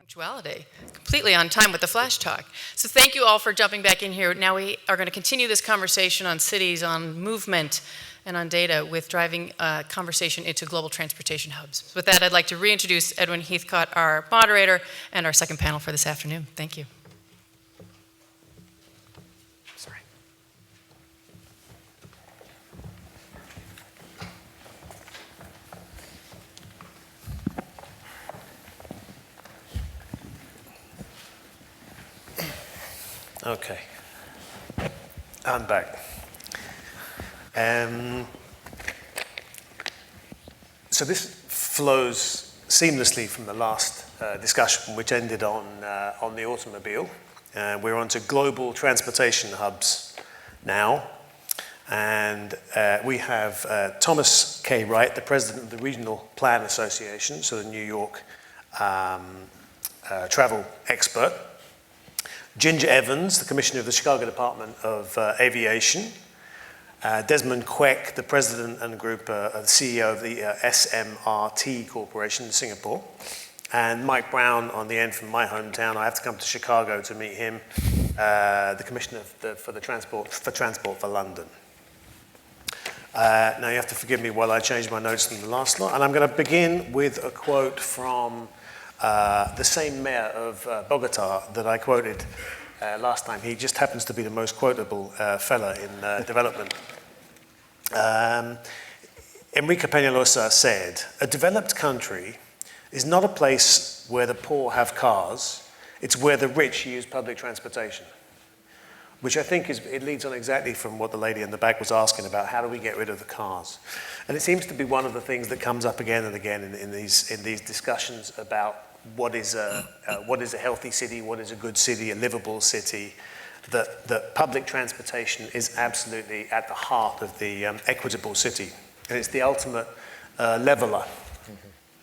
Punctuality, completely on time with the flash talk. So thank you all for jumping back in here. Now we are going to continue this conversation on cities, on movement, and on data with driving conversation into global transportation hubs. With that, I'd like to reintroduce Edwin Heathcote, our moderator, and our second panel for this afternoon. Thank you. Sorry. Okay, I'm back. So this flows seamlessly from the last discussion, which ended on the automobile. We're on to global transportation hubs now. And we have Thomas K. Wright, the president of the Regional Plan Association, so the New York travel expert. Ginger Evans, the commissioner of the Chicago Department of Aviation. Desmond Kuek, the president and CEO of the SMRT Corporation in Singapore. And Mike Brown on the end from my hometown. I have to come to Chicago to meet him, the commissioner for Transport for London. Now you have to forgive me while I change my notes from the last slide. And I'm going to begin with a quote from the same mayor of Bogota that I quoted last time. He just happens to be the most quotable fella in development. Enrique Peñalosa said, "A developed country is not a place where the poor have cars, it's where the rich use public transportation." Which I think it leads on exactly from what the lady in the back was asking about, how do we get rid of the cars? And it seems to be one of the things that comes up again and again in these discussions about what is a healthy city, what is a good city, a livable city, that public transportation is absolutely at the heart of the equitable city. And it's the ultimate leveler,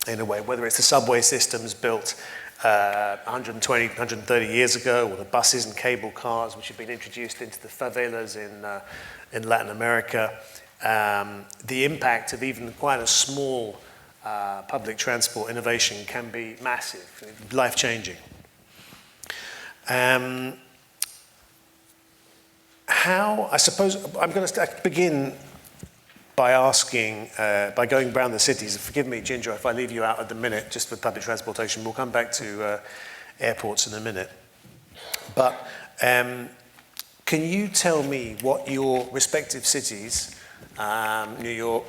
in a way, whether it's the subway systems built 120, 130 years ago, or the buses and cable cars which have been introduced into the favelas in Latin America. The impact of even quite a small public transport innovation can be massive, life-changing. I suppose, I'm going to begin by asking, by going around the cities. Forgive me, Ginger, if I leave you out at the minute, just for public transportation. We'll come back to airports in a minute. But can you tell me what your respective cities, New York,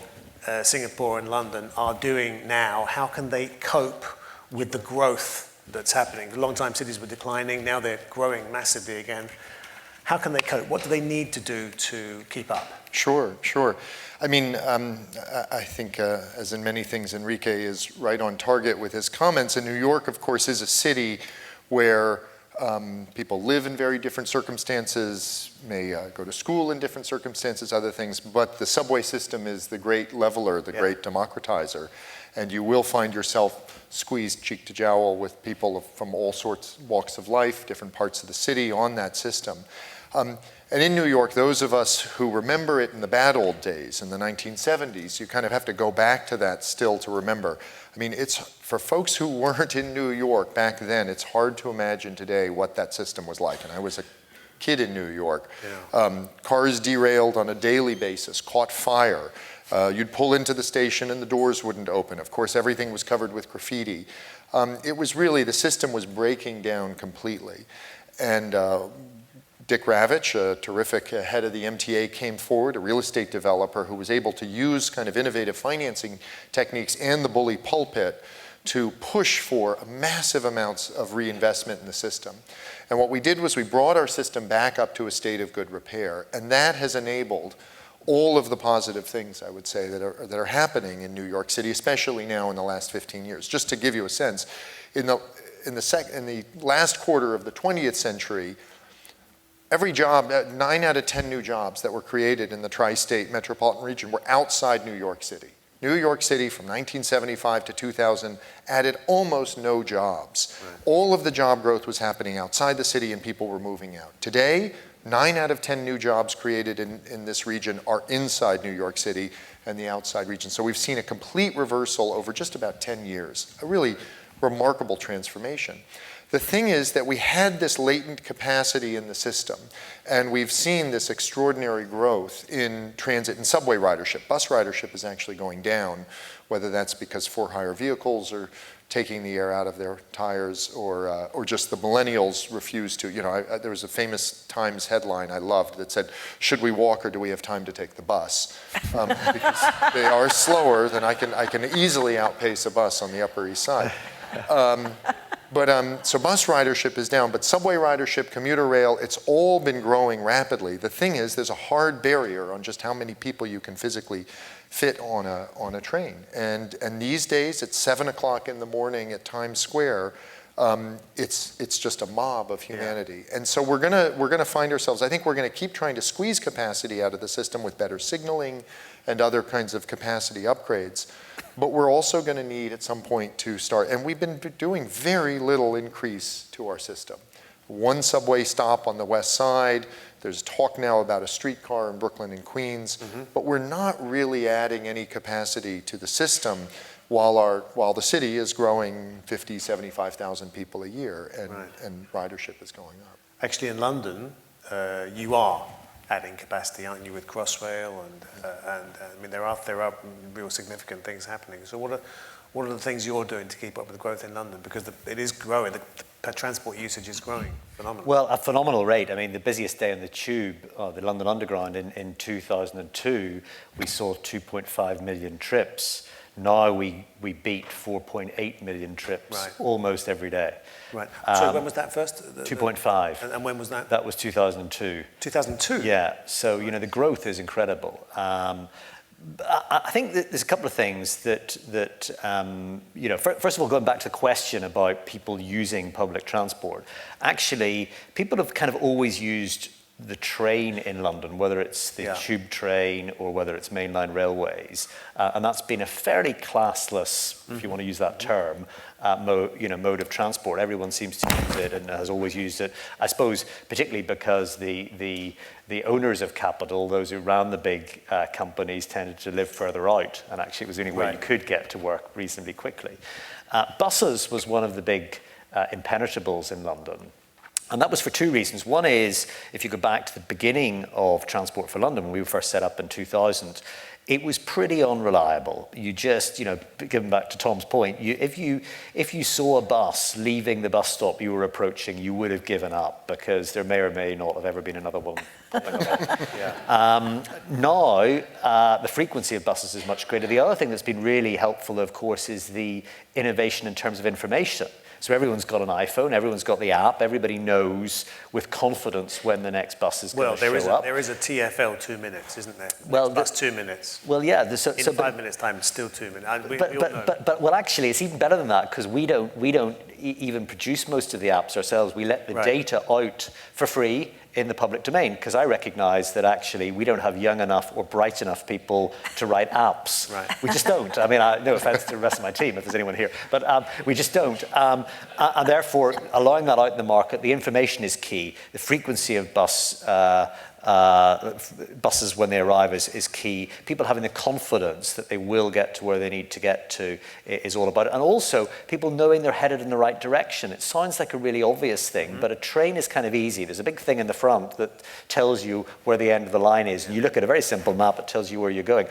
Singapore and London, are doing now? How can they cope with the growth that's happening? For a long time cities were declining, now they're growing massively again. How can they cope? What do they need to do to keep up? Sure. I mean, I think as in many things, Enrique is right on target with his comments. And New York, of course, is a city where people live in very different circumstances, may go to school in different circumstances, other things, but the subway system is the great leveler, the great democratizer. And you will find yourself squeezed cheek to jowl with people from all sorts, walks of life, different parts of the city on that system. And in New York, those of us who remember it in the bad old days, in the 1970s, you kind of have to go back to that still to remember. I mean, it's for folks who weren't in New York back then, it's hard to imagine today what that system was like. And I was a kid in New York. Yeah. Cars derailed on a daily basis, caught fire. You'd pull into the station and the doors wouldn't open. Of course, everything was covered with graffiti. It was really, the system was breaking down completely. And Dick Ravitch, a terrific head of the MTA, came forward, a real estate developer who was able to use kind of innovative financing techniques and the bully pulpit to push for massive amounts of reinvestment in the system. And what we did was we brought our system back up to a state of good repair, and that has enabled all of the positive things, I would say, that are happening in New York City, especially now in the last 15 years. Just to give you a sense, in the last quarter of the 20th century, every job, 9 out of 10 new jobs that were created in the tri-state metropolitan region were outside New York City. New York City from 1975 to 2000 added almost no jobs. Right. All of the job growth was happening outside the city and people were moving out. Today, 9 out of 10 new jobs created in this region are inside New York City and the outside region. So we've seen a complete reversal over just about 10 years, a really remarkable transformation. The thing is that we had this latent capacity in the system, and we've seen this extraordinary growth in transit and subway ridership. Bus ridership is actually going down, whether that's because for-hire vehicles are taking the air out of their tires, or just the millennials refuse to. There was a famous Times headline I loved that said, "Should we walk or do we have time to take the bus?" Because they are slower than I can easily outpace a bus on the Upper East Side. So bus ridership is down, but subway ridership, commuter rail, it's all been growing rapidly. The thing is, there's a hard barrier on just how many people you can physically fit on a train. And these days, at 7 o'clock in the morning at Times Square, it's just a mob of humanity. Yeah. And so we're gonna find ourselves, I think we're gonna keep trying to squeeze capacity out of the system with better signaling and other kinds of capacity upgrades. But we're also gonna need at some point to start, and we've been doing very little increase to our system. One subway stop on the west side. There's talk now about a streetcar in Brooklyn and Queens, but we're not really adding any capacity to the system while the city is growing 50, 75,000 people a year, and ridership is going up. Actually, in London, you are adding capacity, aren't you, with Crossrail, and I mean there are real significant things happening. So what are the things you're doing to keep up with the growth in London? Because it is growing, the transport usage is growing phenomenally. Well, a phenomenal rate. I mean, the busiest day on the tube, the London Underground in 2002, we saw 2.5 million trips. Now we beat 4.8 million trips almost every day. Right. So when was that first? 2.5. And when was that? That was 2002. 2002? Yeah. So, the growth is incredible. I think that there's a couple of things that first of all, going back to the question about people using public transport, actually, people have kind of always used the train in London, whether it's the tube train or whether it's mainline railways, and that's been a fairly classless, if you want to use that term, mode of transport. Everyone seems to use it and has always used it. I suppose particularly because the owners of capital, those who ran the big companies, tended to live further out, and actually it was the only way you could get to work reasonably quickly. Buses was one of the big impenetrables in London. And that was for two reasons. One is, if you go back to the beginning of Transport for London, when we were first set up in 2000, it was pretty unreliable. You just, going back to Tom's point, if you saw a bus leaving the bus stop you were approaching, you would have given up, because there may or may not have ever been another one popping along. Now, the frequency of buses is much greater. The other thing that's been really helpful, of course, is the innovation in terms of information. So everyone's got an iPhone, everyone's got the app, everybody knows with confidence when the next bus is going to show up. There is a TfL 2 minutes, isn't there? Well, bus 2 minutes. Well, yeah. In 5 minutes' time, it's still 2 minutes. But actually, it's even better than that, because we don't even produce most of the apps ourselves. We let the data out for free in the public domain, because I recognize that actually we don't have young enough or bright enough people to write apps. Right. We just don't. I mean, no offense to the rest of my team if there's anyone here, but we just don't. And therefore, allowing that out in the market, the information is key. The frequency of buses when they arrive is key. People having the confidence that they will get to where they need to get to is all about it. And also, people knowing they're headed in the right direction. It sounds like a really obvious thing, but a train is kind of easy. There's a big thing in the front that tells you where the end of the line is. And you look at a very simple map, it tells you where you're going.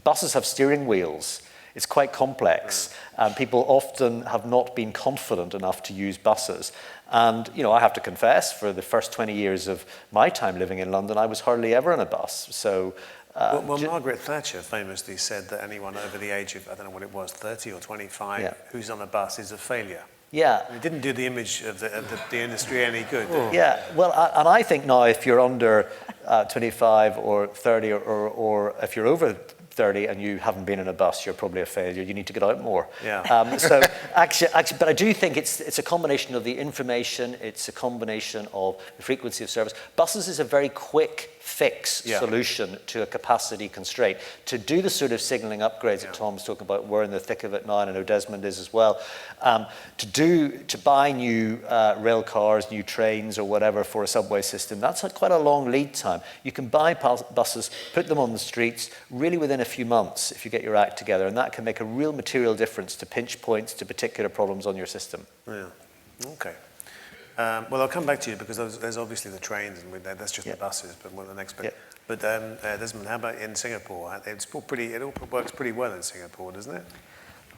Buses have steering wheels. It's quite complex. People often have not been confident enough to use buses. And, I have to confess, for the first 20 years of my time living in London, I was hardly ever on a bus. So, Margaret Thatcher famously said that anyone over the age of, I don't know what it was, 30 or 25, who's on a bus is a failure. Yeah. And it didn't do the image of the industry any good. Yeah, well, and I think now if you're under 25 or 30 or if you're over 30 and you haven't been in a bus, you're probably a failure. You need to get out more. Yeah. So actually, but I do think it's a combination of the information, it's a combination of the frequency of service. Buses is a very quick fix, Yeah. solution to a capacity constraint. To do the sort of signaling upgrades that Tom's talking about, we're in the thick of it now, and I know Desmond is as well. To buy new rail cars, new trains, or whatever for a subway system, that's quite a long lead time. You can buy buses, put them on the streets, really within a few months if you get your act together, and that can make a real material difference to pinch points, to particular problems on your system. Yeah. Okay. Well, I'll come back to you because there's obviously the trains, and that's just the buses. But the next bit. But Desmond, how about in Singapore? It all works pretty well in Singapore, doesn't it?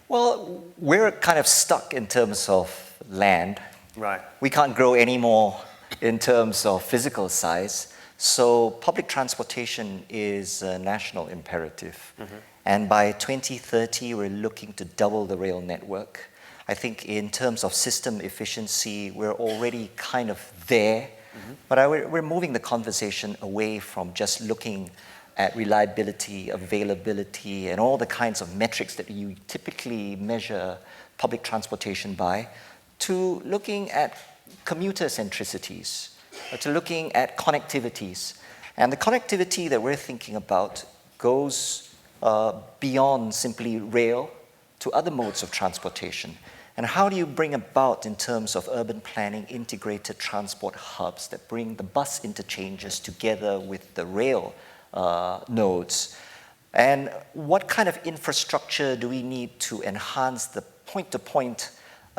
Well, we're kind of stuck in terms of land. Right. We can't grow any more in terms of physical size. So public transportation is a national imperative. And by 2030, we're looking to double the rail network. I think in terms of system efficiency, we're already kind of there. But we're moving the conversation away from just looking at reliability, availability, and all the kinds of metrics that you typically measure public transportation by, to looking at commuter centricities, to looking at connectivities. And the connectivity that we're thinking about goes beyond simply rail to other modes of transportation. And how do you bring about, in terms of urban planning, integrated transport hubs that bring the bus interchanges together with the rail nodes? And what kind of infrastructure do we need to enhance the point-to-point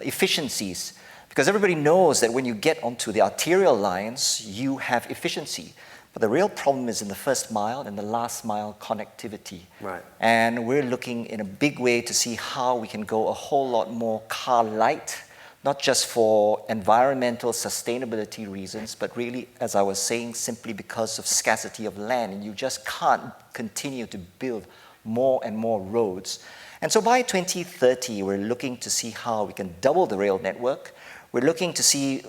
efficiencies? Because everybody knows that when you get onto the arterial lines, you have efficiency. But the real problem is in the first mile and the last mile connectivity. Right. And we're looking in a big way to see how we can go a whole lot more car light, not just for environmental sustainability reasons, but really, as I was saying, simply because of scarcity of land. And you just can't continue to build more and more roads. And so by 2030, we're looking to see how we can double the rail network. We're looking to see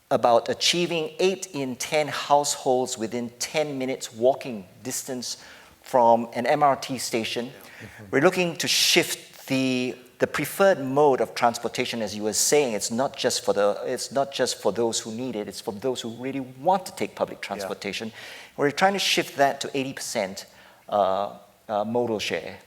about achieving 8 in 10 households within 10 minutes walking distance from an MRT station. We're looking to shift the preferred mode of transportation, as you were saying. It's not just for those who need it, it's for those who really want to take public transportation. We're trying to shift that to 80% modal share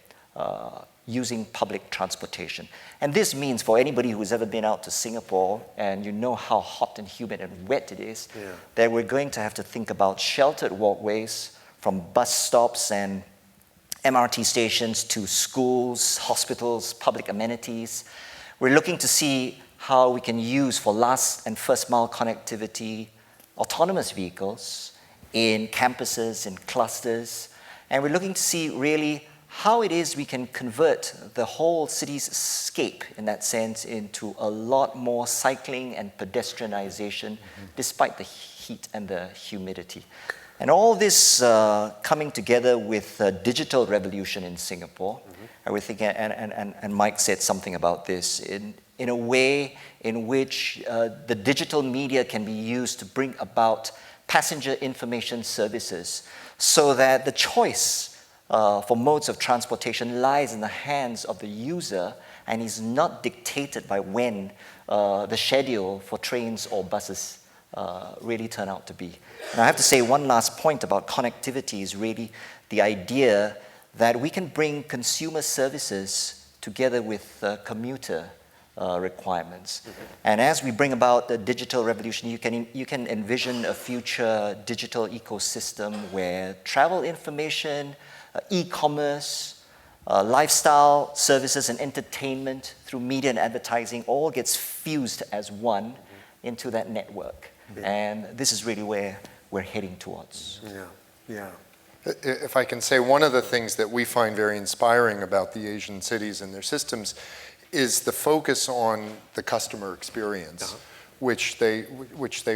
using public transportation. And this means, for anybody who's ever been out to Singapore, and you know how hot and humid and wet it is, that we're going to have to think about sheltered walkways from bus stops and MRT stations to schools, hospitals, public amenities. We're looking to see how we can use, for last and first mile connectivity, autonomous vehicles in campuses, in clusters. And we're looking to see really how it is we can convert the whole city's scape, in that sense, into a lot more cycling and pedestrianization, despite the heat and the humidity. And all this coming together with a digital revolution in Singapore. And we're thinking, and Mike said something about this, in a way in which the digital media can be used to bring about passenger information services, so that the choice for modes of transportation lies in the hands of the user and is not dictated by when the schedule for trains or buses really turn out to be. And I have to say one last point about connectivity is really the idea that we can bring consumer services together with commuter requirements. And as we bring about the digital revolution, you can envision a future digital ecosystem where travel information, e-commerce, lifestyle services and entertainment through media and advertising all gets fused as one into that network. And this is really where we're heading towards. Yeah. If I can say, one of the things that we find very inspiring about the Asian cities and their systems is the focus on the customer experience, which they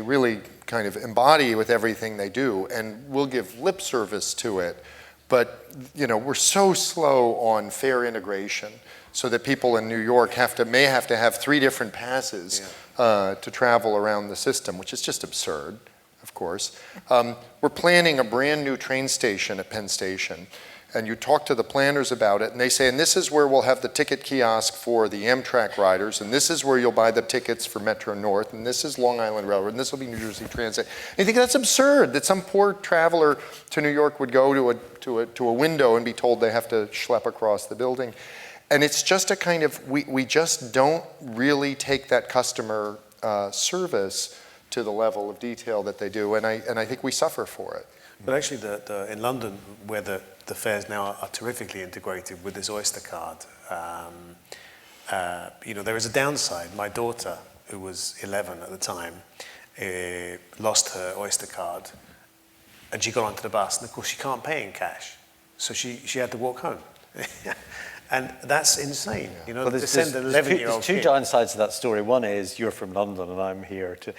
really kind of embody with everything they do, and will give lip service to it. But we're so slow on fare integration, so that people in New York may have to have 3 different passes to travel around the system, which is just absurd, of course. We're planning a brand new train station at Penn Station, and you talk to the planners about it, and they say, and this is where we'll have the ticket kiosk for the Amtrak riders, and this is where you'll buy the tickets for Metro North, and this is Long Island Railroad, and this will be New Jersey Transit. And you think that's absurd, that some poor traveler to New York would go to a window and be told they have to schlep across the building. And it's just a kind of, we just don't really take that customer service to the level of detail that they do, and I think we suffer for it. But actually, in London, where the fares now are terrifically integrated with this Oyster card, there is a downside. My daughter, who was 11 at the time, lost her Oyster card, and she got onto the bus, and of course she can't pay in cash, so she had to walk home. And that's insane, Well, to send an 11-year-old There's two kid. downsides to that story. One is you're from London and I'm here to...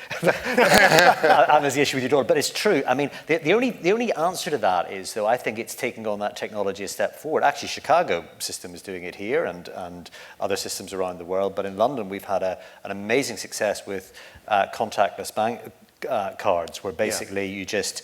and there's the issue with your daughter. But it's true. I mean, the only answer to that is, though, I think it's taking on that technology a step forward. Actually, Chicago system is doing it here and other systems around the world. But in London, we've had an amazing success with contactless bank cards, where basically you just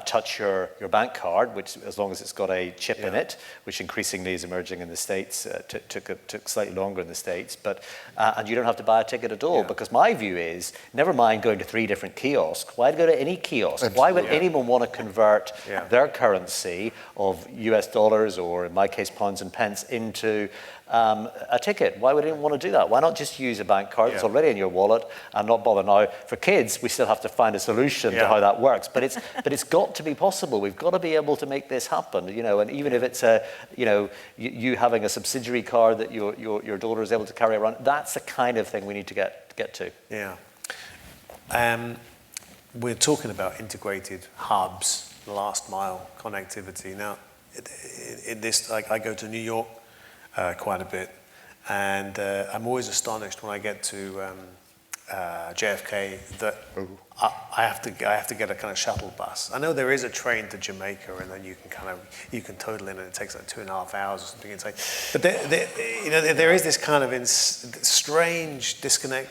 touch your bank card, which, as long as it's got a chip in it, which increasingly is emerging in the States, took slightly longer in the States, but and you don't have to buy a ticket at all, because my view is, never mind going to 3 different kiosks, why go to any kiosk? Absolutely. Why would anyone want to convert their currency of US dollars, or in my case pounds and pence, into a ticket? Why would anyone want to do that? Why not just use a bank card that's already in your wallet and not bother? Now, for kids, we still have to find a solution to how that works, but it's got to be possible. We've got to be able to make this happen, and even if it's you having a subsidiary card that your daughter is able to carry around, that's the kind of thing we need to get to. Yeah. We're talking about integrated hubs, last mile connectivity. Now, I go to New York quite a bit, and I'm always astonished when I get to JFK that I have to get a kind of shuttle bus. I know there is a train to Jamaica, and then you can total in, and it takes like 2.5 hours or something insane. But there is this kind of strange disconnect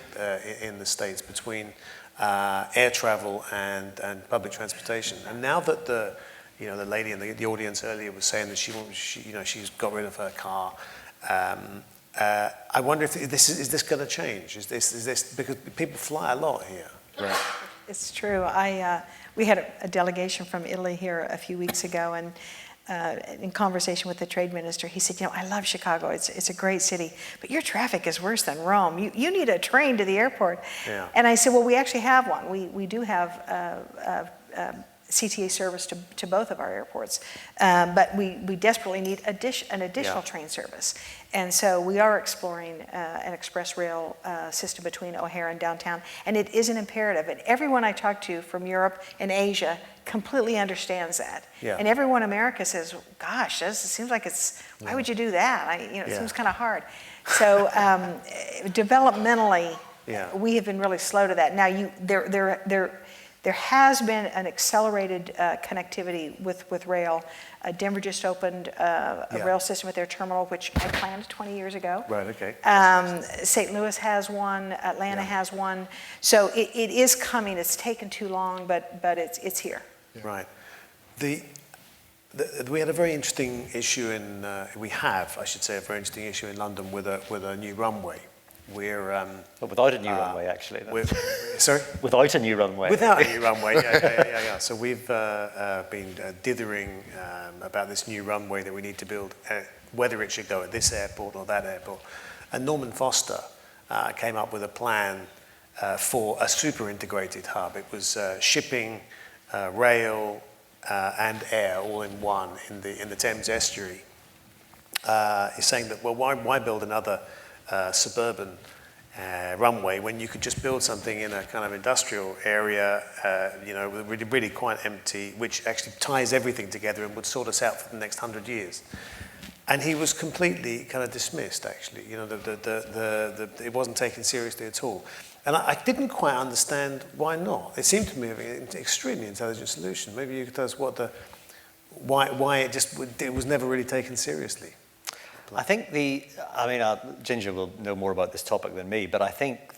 in the States between air travel and public transportation. And now that the lady in the audience earlier was saying that she's got rid of her car. I wonder if is this going to change? Is this because people fly a lot here? Right. It's true. We had a delegation from Italy here a few weeks ago, and in conversation with the trade minister, he said, I love Chicago. It's a great city, but your traffic is worse than Rome. You need a train to the airport. Yeah. And I said, well, we actually have one. We do have CTA service to both of our airports, but we desperately need an additional train service. And so we are exploring an express rail system between O'Hare and downtown, and it is an imperative. And everyone I talk to from Europe and Asia completely understands that. Yeah. And everyone in America says, gosh, it seems like why would you do that? It seems kind of hard. So developmentally, we have been really slow to that. Now, there has been an accelerated connectivity with rail. Denver just opened a rail system at their terminal, which I planned 20 years ago. Right, okay. St. Louis has one, Atlanta has one. So it is coming. It's taken too long, but it's here. Yeah. Right. We had a very interesting issue a very interesting issue in London with a new runway. We're without a new runway, actually. Sorry? Without a new runway. Without a new runway, yeah. So we've been dithering about this new runway that we need to build, whether it should go at this airport or that airport. And Norman Foster came up with a plan for a super integrated hub. It was shipping, rail, and air all in one in the Thames estuary. He's saying that, well, why build another suburban runway when you could just build something in a kind of industrial area, really quite empty, which actually ties everything together and would sort us out for the next 100 years. And he was completely kind of dismissed, actually. It wasn't taken seriously at all. And I didn't quite understand why not. It seemed to me an extremely intelligent solution. Maybe you could tell us why it was never really taken seriously. I think Ginger will know more about this topic than me, but I think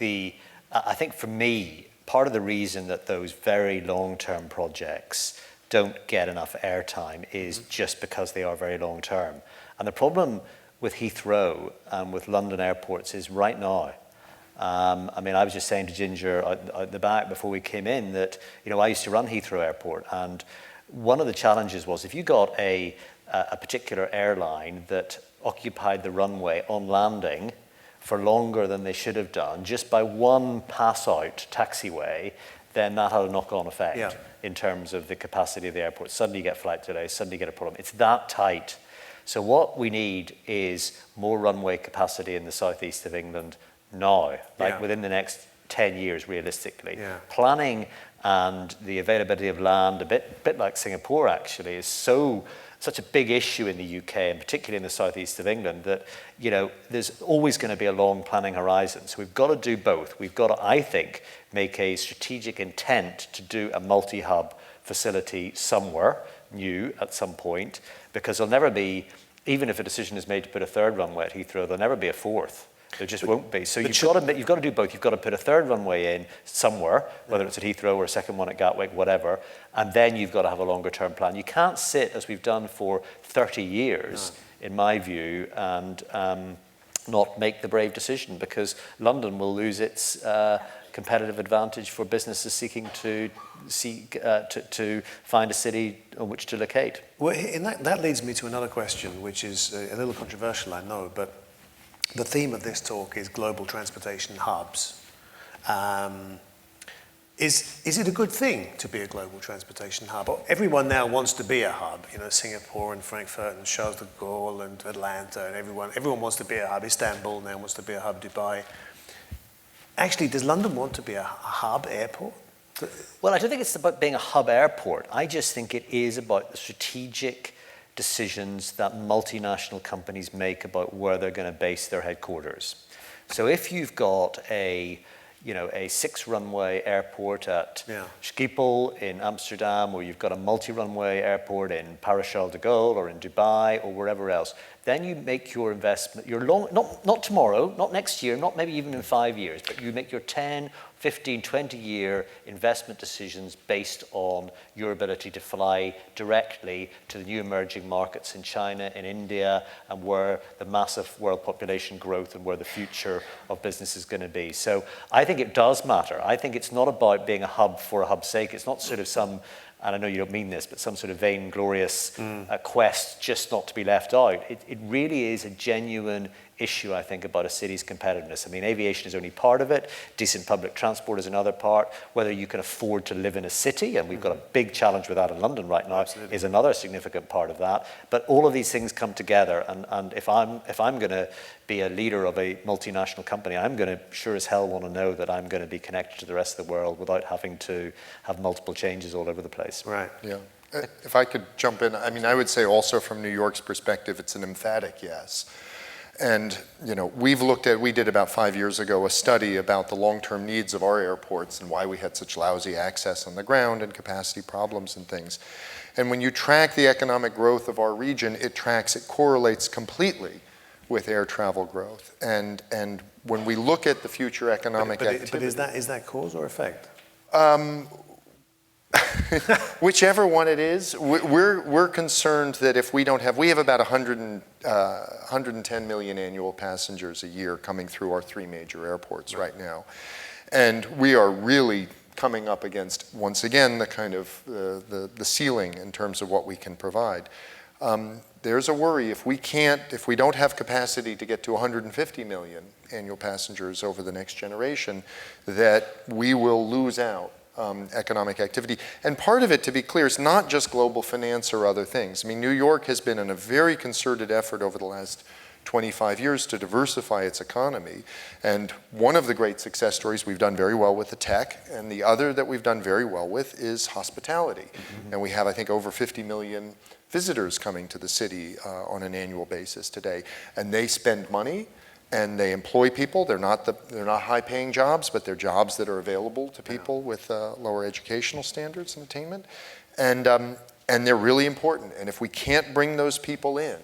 for me, part of the reason that those very long-term projects don't get enough airtime is just because they are very long term. And the problem with Heathrow and with London airports is right now. I mean, I was just saying to Ginger at the back before we came in that, you know, I used to run Heathrow Airport, and one of the challenges was if you got a particular airline that occupied the runway on landing for longer than they should have done, just by one pass-out taxiway, then that had a knock-on effect in terms of the capacity of the airport. Suddenly you get flight delays, suddenly you get a problem. It's that tight. So what we need is more runway capacity in the southeast of England now, like within the next 10 years, realistically. Planning and the availability of land, a bit like Singapore actually, is such a big issue in the UK, and particularly in the southeast of England, that, you know, there's always going to be a long planning horizon. So we've got to do both. We've got to, I think, make a strategic intent to do a multi-hub facility somewhere new at some point, because there'll never be, even if a decision is made to put a third runway at Heathrow, there'll never be a fourth. There just won't be. So you've got to do both. You've got to put a third runway in somewhere, whether it's at Heathrow or a second one at Gatwick, whatever, and then you've got to have a longer term plan. You can't sit, as we've done for 30 years, in my view, and not make the brave decision, because London will lose its competitive advantage for businesses seeking to find a city on which to locate. Well, and that leads me to another question, which is a little controversial, I know, but the theme of this talk is global transportation hubs. Is it a good thing to be a global transportation hub? Everyone now wants to be a hub. You know, Singapore and Frankfurt and Charles de Gaulle and Atlanta and everyone wants to be a hub. Istanbul now wants to be a hub. Dubai. Actually, does London want to be a hub airport? Well, I don't think it's about being a hub airport. I just think it is about the strategic decisions that multinational companies make about where they're going to base their headquarters. So if you've got a 6-runway airport at Schiphol in Amsterdam, or you've got a multi-runway airport in Paris Charles de Gaulle or in Dubai or wherever else, then you make your investment, not tomorrow, not next year, not maybe even in 5 years, but you make your 10, 15, 20-year investment decisions based on your ability to fly directly to the new emerging markets in China, in India, and where the massive world population growth and where the future of business is going to be. So I think it does matter. I think it's not about being a hub for a hub's sake. It's not sort of some, and I know you don't mean this, but some sort of vainglorious quest just not to be left out. It really is a genuine issue, I think, about a city's competitiveness. I mean, aviation is only part of it. Decent public transport is another part. Whether you can afford to live in a city, and we've got a big challenge with that in London right now, is another significant part of that. But all of these things come together, and if I'm going to be a leader of a multinational company, I'm going to sure as hell want to know that I'm going to be connected to the rest of the world without having to have multiple changes all over the place. Right. Yeah. If I could jump in, I mean, I would say also from New York's perspective, it's an emphatic yes. And, you know, we did about 5 years ago a study about the long-term needs of our airports and why we had such lousy access on the ground and capacity problems and things. And when you track the economic growth of our region, it correlates completely with air travel growth. And when we look at the future economic activity... But is that cause or effect? Whichever one it is, we're concerned that if we have about 110 million annual passengers a year coming through our 3 major airports right now. And we are really coming up against, once again, the kind of the ceiling in terms of what we can provide. There's a worry if we don't have capacity to get to 150 million annual passengers over the next generation, that we will lose out economic activity. And part of it, to be clear, is not just global finance or other things. I mean, New York has been in a very concerted effort over the last 25 years to diversify its economy. And one of the great success stories, we've done very well with the tech, and the other that we've done very well with is hospitality. And we have, I think, over 50 million visitors coming to the city on an annual basis today. And they spend money, and they employ people. They're not high-paying jobs, but they're jobs that are available to people with lower educational standards and attainment. And they're really important. And if we can't bring those people in,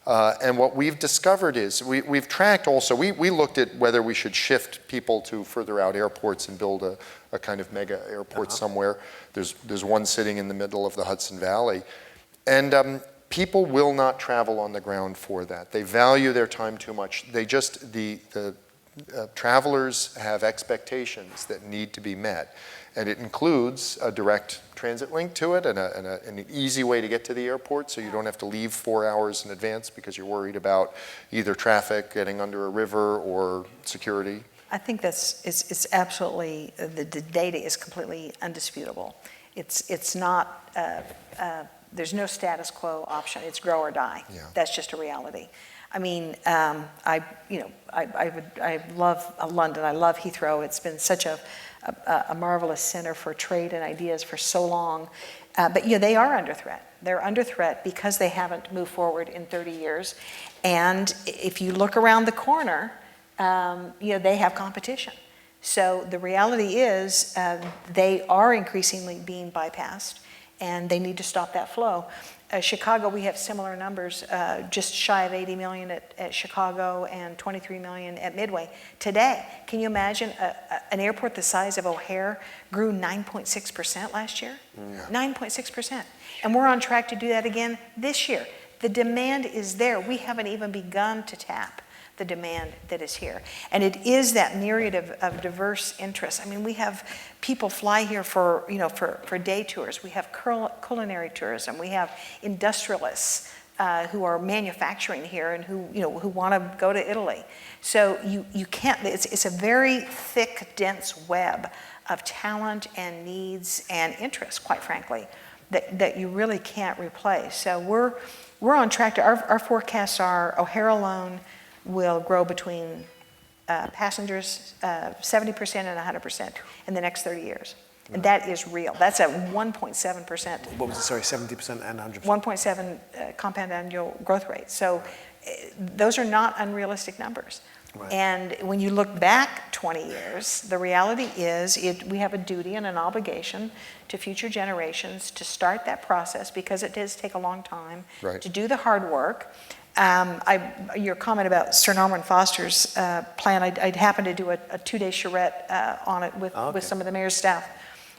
And what we've discovered is, we've tracked also, we looked at whether we should shift people to further out airports and build a kind of mega airport somewhere. There's one sitting in the middle of the Hudson Valley. And people will not travel on the ground for that. They value their time too much. They just, the travelers have expectations that need to be met. And it includes a direct transit link to it and an easy way to get to the airport, so you don't have to leave 4 hours in advance because you're worried about either traffic, getting under a river, or security. I think it's absolutely, the data is completely undisputable. It's not, there's no status quo option. It's grow or die. Yeah. That's just a reality. I mean, I love London. I love Heathrow. It's been such a marvelous center for trade and ideas for so long. But they are under threat. They're under threat because they haven't moved forward in 30 years. And if you look around the corner, they have competition. So the reality is they are increasingly being bypassed, and they need to stop that flow. Chicago, we have similar numbers, just shy of 80 million at Chicago and 23 million at Midway. Today, can you imagine an airport the size of O'Hare grew 9.6% last year? 9.6%. And we're on track to do that again this year. The demand is there. We haven't even begun to tap the demand that is here. And it is that myriad of diverse interests. I mean, we have people fly here for day tours. We have culinary tourism. We have industrialists who are manufacturing here and who want to go to Italy. So you can't, it's a very thick, dense web of talent and needs and interests, quite frankly, that you really can't replace. So we're on track to, our forecasts are O'Hare alone will grow between passengers 70% and 100% in the next 30 years. And that is real. That's a 1.7%. What was it, sorry, 70% and 100%? 1.7 compound annual growth rate. So those are not unrealistic numbers. Right. And when you look back 20 years, the reality is we have a duty and an obligation to future generations to start that process, because it does take a long time, right, to do the hard work. Your comment about Sir Norman Foster's plan, I'd happened to do a 2-day charrette on it with some of the mayor's staff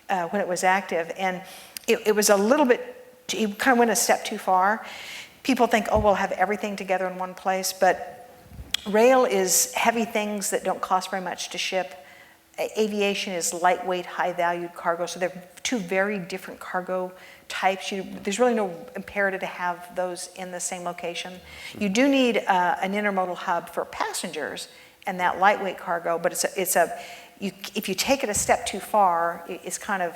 when it was active. And it was a little bit, it kind of went a step too far. People think, oh, we'll have everything together in one place, but rail is heavy things that don't cost very much to ship. Aviation is lightweight, high-valued cargo, so they're two very different cargo types. There's really no imperative to have those in the same location. You do need an intermodal hub for passengers and that lightweight cargo, but if you take it a step too far, it's kind of,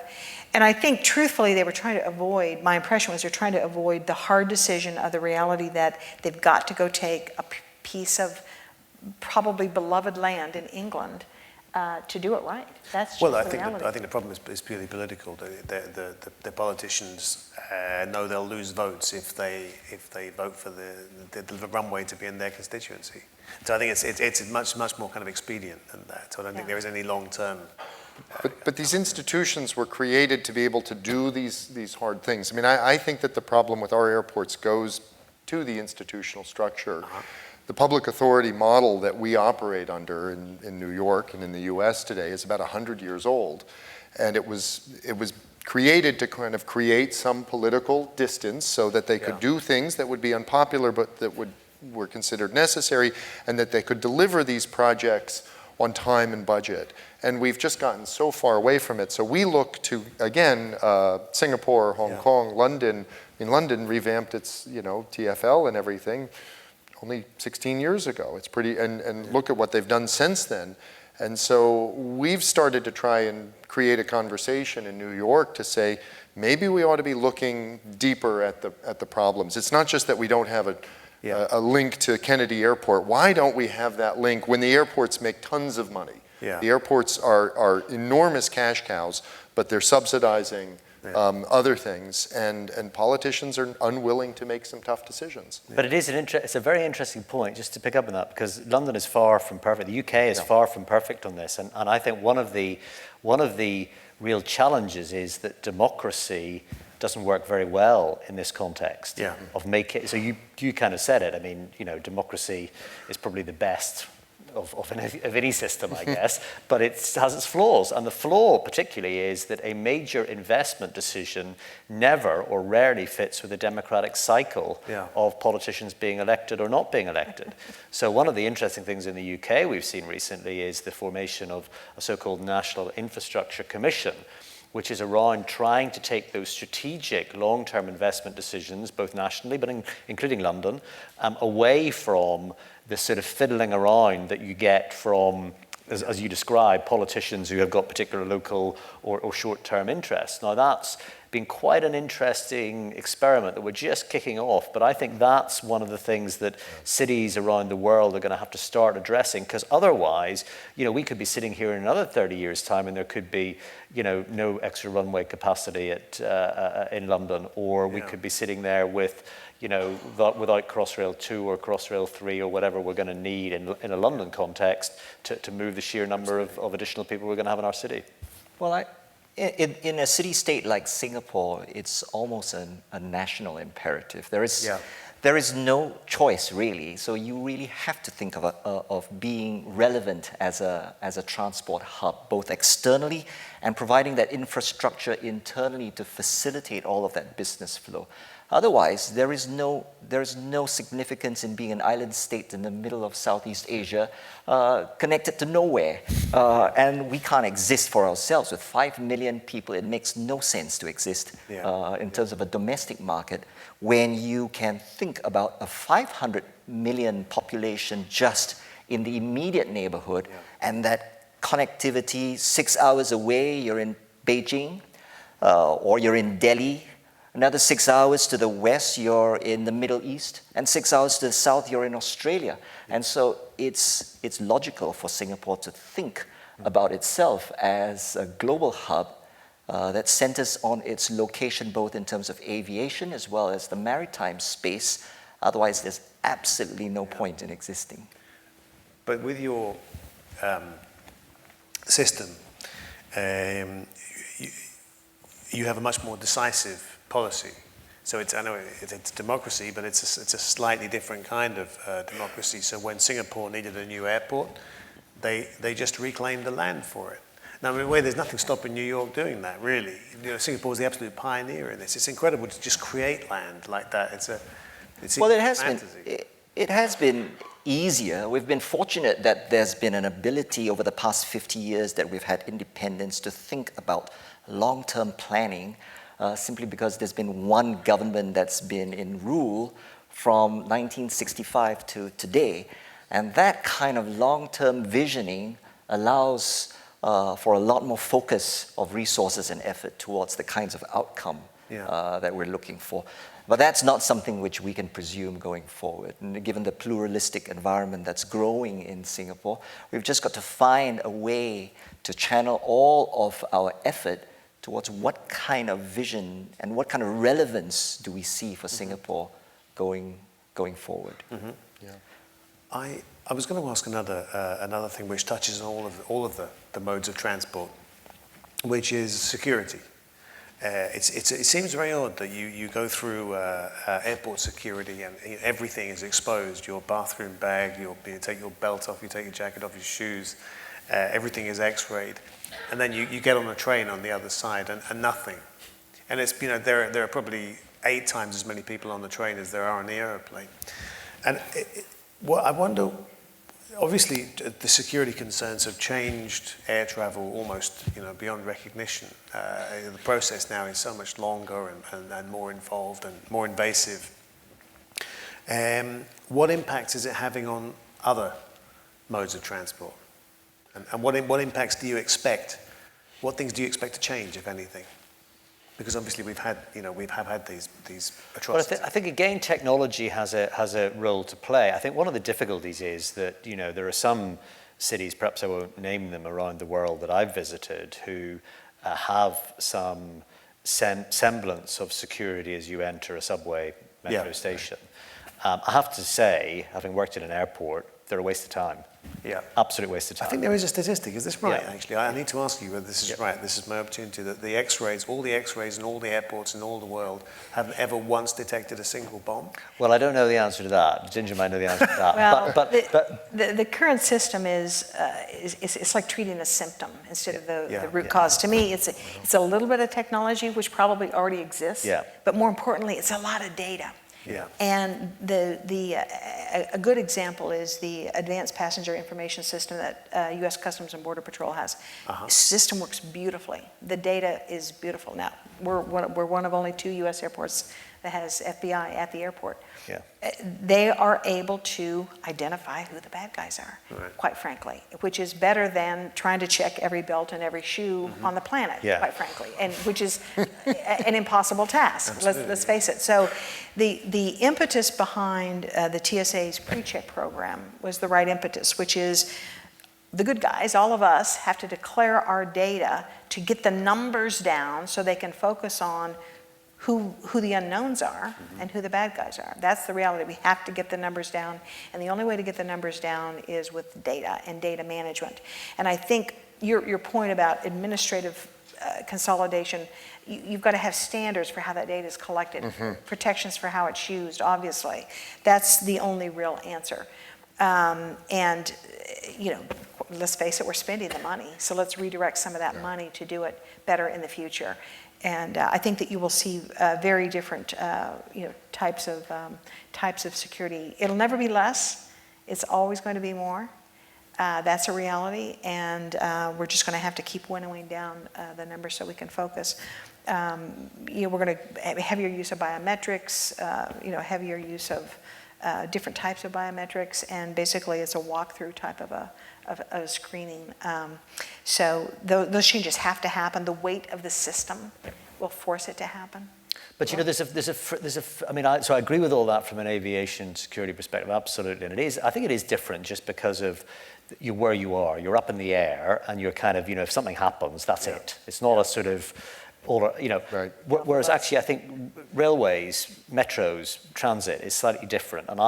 and I think truthfully they were trying to avoid, my impression was they're trying to avoid the hard decision of the reality that they've got to go take a piece of probably beloved land in England to do it right. That's just the reality. I think the problem is purely political. The politicians know they'll lose votes if they vote for the runway to be in their constituency. So I think it's much more kind of expedient than that. So I don't think there is any long-term. But these institutions were created to be able to do these hard things. I mean, I think that the problem with our airports goes to the institutional structure. The public authority model that we operate under in New York and in the US today is about 100 years old. And it was created to kind of create some political distance so that they could do things that would be unpopular but that were considered necessary, and that they could deliver these projects on time and budget. And we've just gotten so far away from it. So we look to, again, Singapore, Hong Kong, London. I mean, London revamped its, TfL and everything only 16 years ago. It's pretty, and look at what they've done since then. And so we've started to try and create a conversation in New York to say, maybe we ought to be looking deeper at the problems. It's not just that we don't have a link to Kennedy Airport. Why don't we have that link when the airports make tons of money? Yeah. The airports are enormous cash cows, but they're subsidizing other things, and politicians are unwilling to make some tough decisions. But it's a very interesting point, just to pick up on that, because London is far from perfect. The UK is far from perfect on this, and I think one of the real challenges is that democracy doesn't work very well in this context Yeah. of making. So you kind of said it. I mean, democracy is probably the best of any system, I guess, but it has its flaws. And the flaw particularly is that a major investment decision never or rarely fits with the democratic cycle of politicians being elected or not being elected. So one of the interesting things in the UK we've seen recently is the formation of a so-called National Infrastructure Commission, which is around trying to take those strategic long-term investment decisions, both nationally, but including London, away from the sort of fiddling around that you get from, as you describe, politicians who have got particular local or short-term interests. Now, that's been quite an interesting experiment that we're just kicking off, but I think that's one of the things that cities around the world are going to have to start addressing, because otherwise, we could be sitting here in another 30 years' time and there could be, no extra runway capacity in London, or we could be sitting there with, without Crossrail 2 or Crossrail 3 or whatever we're going to need in a London context to move the sheer number of additional people we're going to have in our city. Well, in a city-state like Singapore, it's almost a national imperative. There is no choice, really. So you really have to think of being relevant as a transport hub, both externally and providing that infrastructure internally to facilitate all of that business flow. Otherwise, there is no significance in being an island state in the middle of Southeast Asia, connected to nowhere. And we can't exist for ourselves. With 5 million people, it makes no sense to exist in terms of a domestic market when you can think about a 500 million population just in the immediate neighborhood, and that connectivity, 6 hours away, you're in Beijing, or you're in Delhi. Another 6 hours to the west, you're in the Middle East, and 6 hours to the south, you're in Australia. And so it's logical for Singapore to think about itself as a global hub that centers on its location, both in terms of aviation as well as the maritime space. Otherwise, there's absolutely no point in existing. But with your system, you have a much more decisive policy. So I know it's democracy, but it's a slightly different kind of democracy. So when Singapore needed a new airport, they just reclaimed the land for it. Now, in a way, there's nothing stopping New York doing that, really. Singapore is the absolute pioneer in this. It's incredible to just create land like that. It has been easier. We've been fortunate that there's been an ability over the past 50 years that we've had independence to think about long-term planning, simply because there's been one government that's been in rule from 1965 to today. And that kind of long-term visioning allows for a lot more focus of resources and effort towards the kinds of outcome that we're looking for. But that's not something which we can presume going forward. And given the pluralistic environment that's growing in Singapore, we've just got to find a way to channel all of our effort towards what kind of vision and what kind of relevance do we see for Singapore going forward. Mm-hmm. Yeah. I was going to ask another thing which touches on all of the modes of transport, which is security. It seems very odd that you go through airport security and everything is exposed. Your bathroom bag, you take your belt off, you take your jacket off, your shoes, everything is X-rayed. And then you get on a train on the other side and nothing. And it's there are probably 8 times as many people on the train as there are on the aeroplane. And I wonder, obviously the security concerns have changed air travel almost beyond recognition. The process now is so much longer and more involved and more invasive. What impact is it having on other modes of transport? And what impacts do you expect? What things do you expect to change, if anything? Because obviously we have had these atrocities. Well, I think again technology has a role to play. I think one of the difficulties is that there are some cities, perhaps I won't name them, around the world that I've visited, who have some semblance of security as you enter a subway metro station. I have to say, having worked in an airport, they're a waste of time. Yeah. Absolute waste of time. I think there is a statistic. Is this right, Yeah. actually? I need to ask you whether this is right. This is my opportunity, that the X-rays, all the X-rays in all the airports in all the world haven't ever once detected a single bomb. Well, I don't know the answer to that. Ginger might know the answer to that. Well, but the current system is it's like treating a symptom instead of the root Yeah. cause. To me, it's a little bit of technology which probably already exists. Yeah. But more importantly, it's a lot of data. Yeah. And a good example is the Advanced Passenger Information System that U.S. Customs and Border Patrol has. The system works beautifully. The data is beautiful. Now, we're one of only 2 U.S. airports that has FBI at the airport. Yeah. They are able to identify who the bad guys are, quite frankly, which is better than trying to check every belt and every shoe on the planet, quite frankly, and which is an impossible task. Let's face it. So the impetus behind the TSA's pre-check program was the right impetus, which is the good guys, all of us, have to declare our data to get the numbers down so they can focus on who the unknowns are and who the bad guys are. That's the reality. We have to get the numbers down, and the only way to get the numbers down is with data and data management. And I think your point about administrative consolidation, you've got to have standards for how that data is collected, protections for how it's used, obviously. That's the only real answer. And, you know, let's face it, we're spending the money, so let's redirect some of that money to do it better in the future. And I think that you will see very different, types of security. It'll never be less. It's always going to be more. That's a reality, and we're just going to have to keep winnowing down the numbers so we can focus. We're going to have heavier use of biometrics, heavier use of different types of biometrics, and basically it's a walkthrough type of a screening. So those changes have to happen. The weight of the system will force it to happen. But you know, so I agree with all that from an aviation security perspective, absolutely. And I think it is different just because of where you are. You're up in the air, and you're kind of, if something happens, that's it. It's not a sort of, whereas actually I think railways, metros, transit is slightly different. And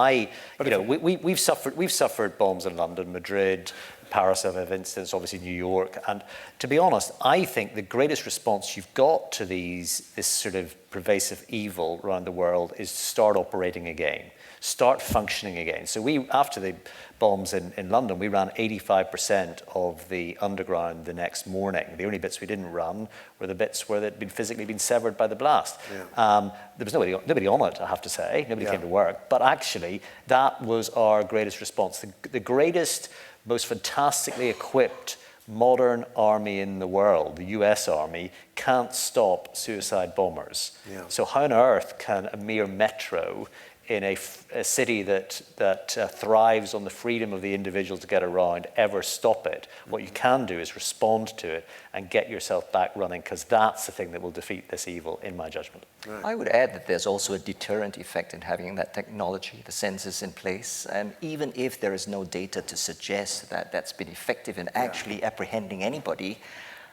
we've suffered bombs in London, Madrid, Paris, I have instance, obviously New York. And to be honest, I think the greatest response you've got to this sort of pervasive evil around the world is to start operating again, start functioning again. So after the bombs in London, we ran 85% of the underground the next morning. The only bits we didn't run were the bits where they'd been physically been severed by the blast. Yeah. There was nobody on it, I have to say. Nobody came to work. But actually, that was our greatest response. The greatest, most fantastically equipped modern army in the world, the US Army, can't stop suicide bombers. Yeah. So how on earth can a mere metro in a city that thrives on the freedom of the individual to get around ever stop it? What you can do is respond to it and get yourself back running, because that's the thing that will defeat this evil, in my judgment. Right. I would add that there's also a deterrent effect in having that technology, the sensors in place, and even if there is no data to suggest that that's been effective in actually apprehending anybody,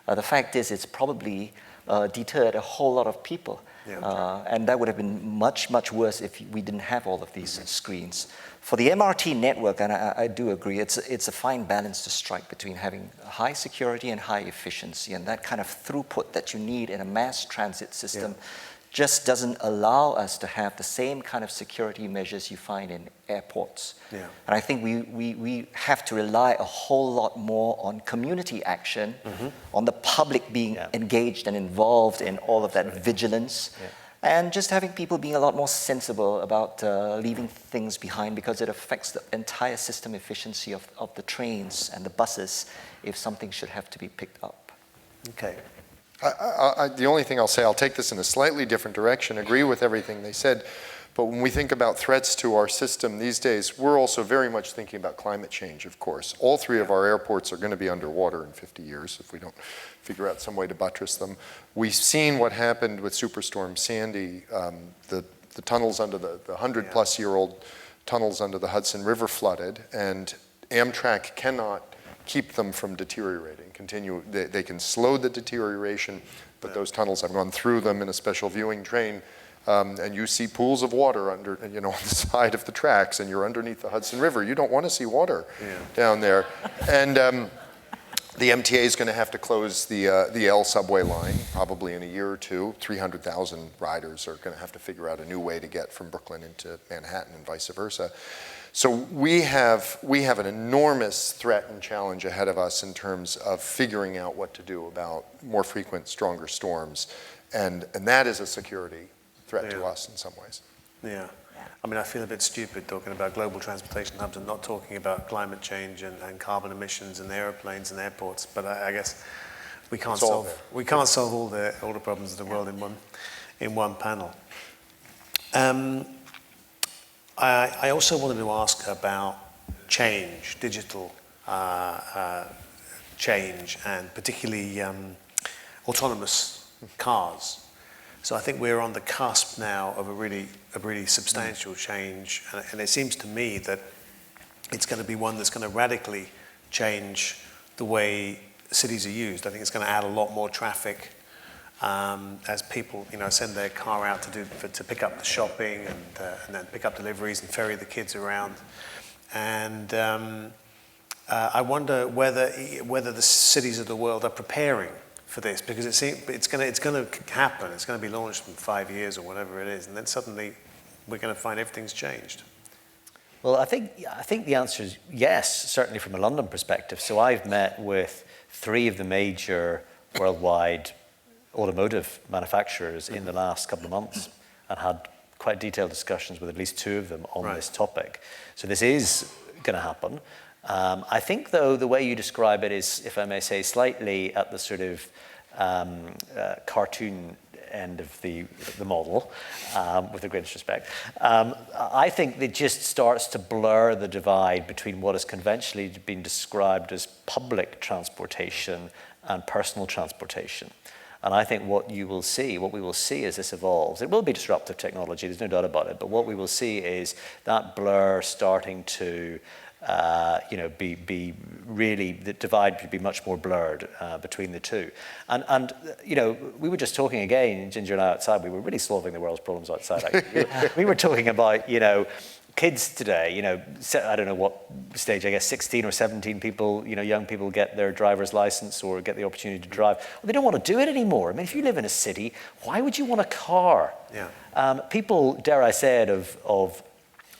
the fact is it's probably deterred a whole lot of people. Yeah. And that would have been much, much worse if we didn't have all of these screens. For the MRT network, and I do agree, it's a fine balance to strike between having high security and high efficiency, and that kind of throughput that you need in a mass transit system just doesn't allow us to have the same kind of security measures you find in airports. Yeah. And I think we have to rely a whole lot more on community action, on the public being engaged and involved in all of that vigilance, and just having people being a lot more sensible about leaving things behind, because it affects the entire system efficiency of the trains and the buses if something should have to be picked up. Okay. The only thing I'll say, I'll take this in a slightly different direction, agree with everything they said, but when we think about threats to our system these days, we're also very much thinking about climate change, of course. All 3 of our airports are going to be underwater in 50 years if we don't figure out some way to buttress them. We've seen what happened with Superstorm Sandy, the tunnels under the 100-plus-year-old tunnels under the Hudson River flooded, and Amtrak cannot keep them from deteriorating. They can slow the deterioration, but those tunnels, I've gone through them in a special viewing train, and you see pools of water under, on the side of the tracks, and you're underneath the Hudson River. You don't want to see water down there. And the MTA is going to have to close the L subway line probably in a year or two. 300,000 riders are going to have to figure out a new way to get from Brooklyn into Manhattan and vice versa. So we have an enormous threat and challenge ahead of us in terms of figuring out what to do about more frequent, stronger storms. And that is a security threat to us in some ways. Yeah. I mean, I feel a bit stupid talking about global transportation hubs and not talking about climate change and carbon emissions and airplanes and airports. But I guess we can't solve all the problems of the world in one panel. I also wanted to ask about change, digital change, and particularly autonomous cars. So I think we're on the cusp now of a really substantial change, and it seems to me that it's going to be one that's going to radically change the way cities are used. I think it's going to add a lot more traffic as people, send their car out to pick up the shopping and then pick up deliveries and ferry the kids around. And I wonder whether the cities of the world are preparing for this, because it's going to happen. It's going to be launched in 5 years or whatever it is, and then suddenly we're going to find everything's changed. Well, I think the answer is yes, certainly from a London perspective. So I've met with 3 of the major worldwide automotive manufacturers in the last couple of months and had quite detailed discussions with at least 2 of them on this topic. So this is going to happen. I think, though, the way you describe it is, if I may say, slightly at the sort of cartoon end of the model, with the greatest respect. I think it just starts to blur the divide between what has conventionally been described as public transportation and personal transportation. And I think what we will see as this evolves, it will be disruptive technology, there's no doubt about it, but what we will see is that blur starting to be really, the divide would be much more blurred between the two. And we were just talking again, Ginger and I outside, we were really solving the world's problems outside. We were talking about, kids today, I don't know what stage, I guess 16 or 17 people, young people get their driver's license or get the opportunity to drive. Well, they don't want to do it anymore. I mean, if you live in a city, why would you want a car? Yeah. People, dare I say it, of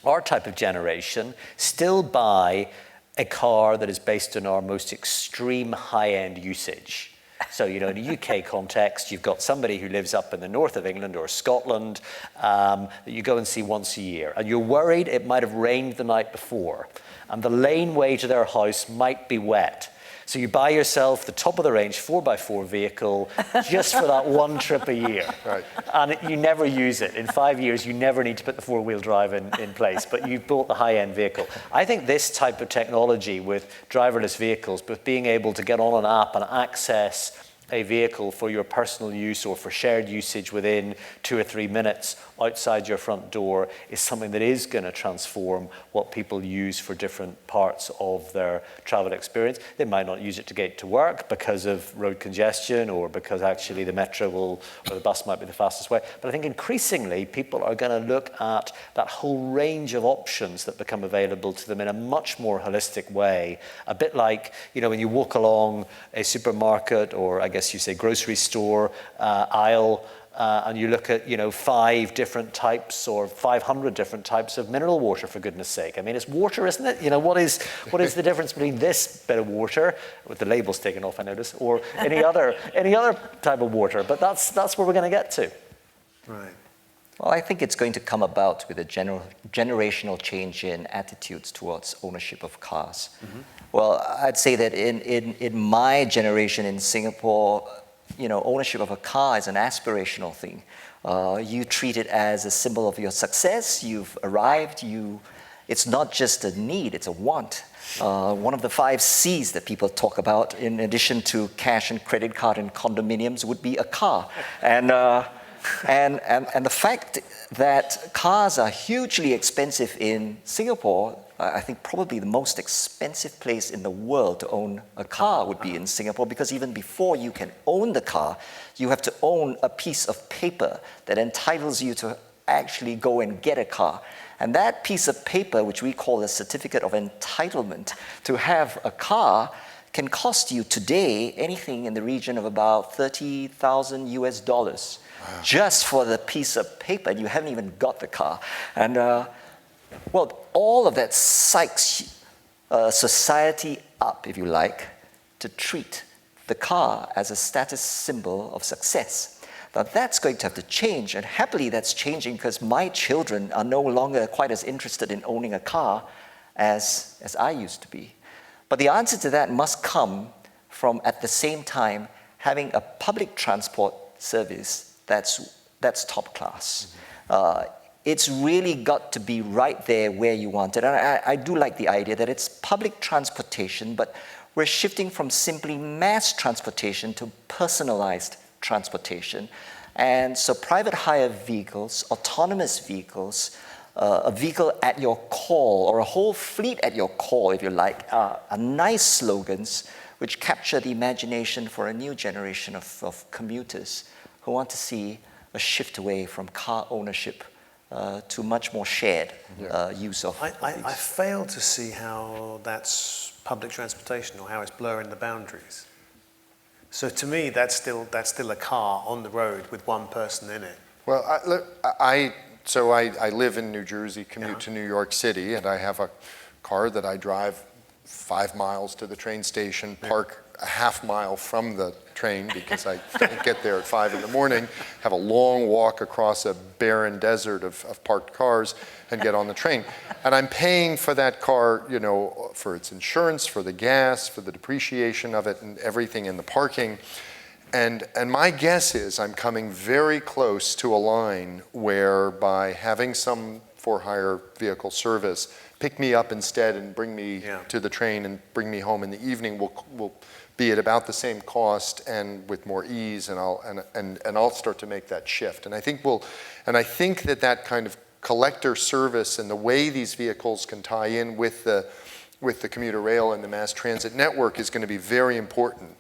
our type of generation still buy a car that is based on our most extreme high-end usage. So, in a UK context, you've got somebody who lives up in the north of England or Scotland that you go and see once a year. And you're worried it might have rained the night before. And the laneway to their house might be wet. So you buy yourself the top of the range 4x4 vehicle just for that one trip a year. Right. And you never use it. In 5 years, you never need to put the 4-wheel drive in place, but you've bought the high-end vehicle. I think this type of technology with driverless vehicles, with being able to get on an app and access a vehicle for your personal use or for shared usage within 2 or 3 minutes outside your front door, is something that is going to transform what people use for different parts of their travel experience. They might not use it to get to work because of road congestion or because actually the metro or the bus might be the fastest way. But I think increasingly people are going to look at that whole range of options that become available to them in a much more holistic way. A bit like, when you walk along a supermarket or I guess you say grocery store aisle, and you look at 5 different types or 500 different types of mineral water, for goodness sake. I mean, it's water, isn't it? What is the difference between this bit of water, with the labels taken off, I notice, or any other type of water? But that's where we're going to get to. Right. Well, I think it's going to come about with a generational change in attitudes towards ownership of cars. Mm-hmm. Well, I'd say that in my generation in Singapore, ownership of a car is an aspirational thing. You treat it as a symbol of your success. You've arrived. It's not just a need, it's a want. One of the 5 C's that people talk about, in addition to cash and credit card and condominiums, would be a car. And the fact that cars are hugely expensive in Singapore I think probably the most expensive place in the world to own a car would be in Singapore, because even before you can own the car, you have to own a piece of paper that entitles you to actually go and get a car. And that piece of paper, which we call a certificate of entitlement to have a car, can cost you today anything in the region of about 30,000 US dollars. Wow. Just for the piece of paper, and you haven't even got the car. And well, all of that psychs society up, if you like, to treat the car as a status symbol of success. Now that's going to have to change, and happily that's changing, because my children are no longer quite as interested in owning a car as I used to be. But the answer to that must come from, at the same time, having a public transport service that's top class. It's really got to be right there where you want it. And I do like the idea that it's public transportation, but we're shifting from simply mass transportation to personalized transportation. And so private hire vehicles, autonomous vehicles, a vehicle at your call, or a whole fleet at your call, if you like, are nice slogans which capture the imagination for a new generation of commuters who want to see a shift away from car ownership to much more shared use of I fail to see how that's public transportation, or how it's blurring the boundaries. So to me, that's still a car on the road with one person in it. Well, I live in New Jersey, commute to New York City, and I have a car that I drive 5 miles to the train station, park a half mile from the train because I don't get there at 5 in the morning, have a long walk across a barren desert of parked cars, and get on the train. And I'm paying for that car, you know, for its insurance, for the gas, for the depreciation of it, and everything in the parking. And my guess is I'm coming very close to a line where, by having some for-hire vehicle service pick me up instead and bring me to the train and bring me home in the evening, will be at about the same cost and with more ease, and I'll start to make that shift. And I think that kind of collector service and the way these vehicles can tie in with the commuter rail and the mass transit network is going to be very important.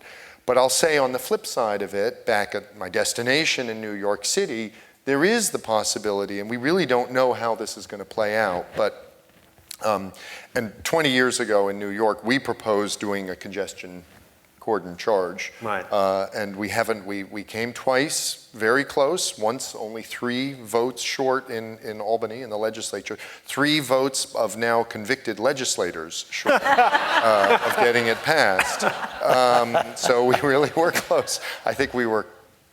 But I'll say, on the flip side of it, back at my destination in New York City, there is the possibility, and we really don't know how this is going to play out, but and 20 years ago in New York, we proposed doing a congestion cordon charge. Right. And we came twice, very close, once only 3 votes short in Albany in the legislature, 3 votes of now convicted legislators short of getting it passed. So we really were close. I think we were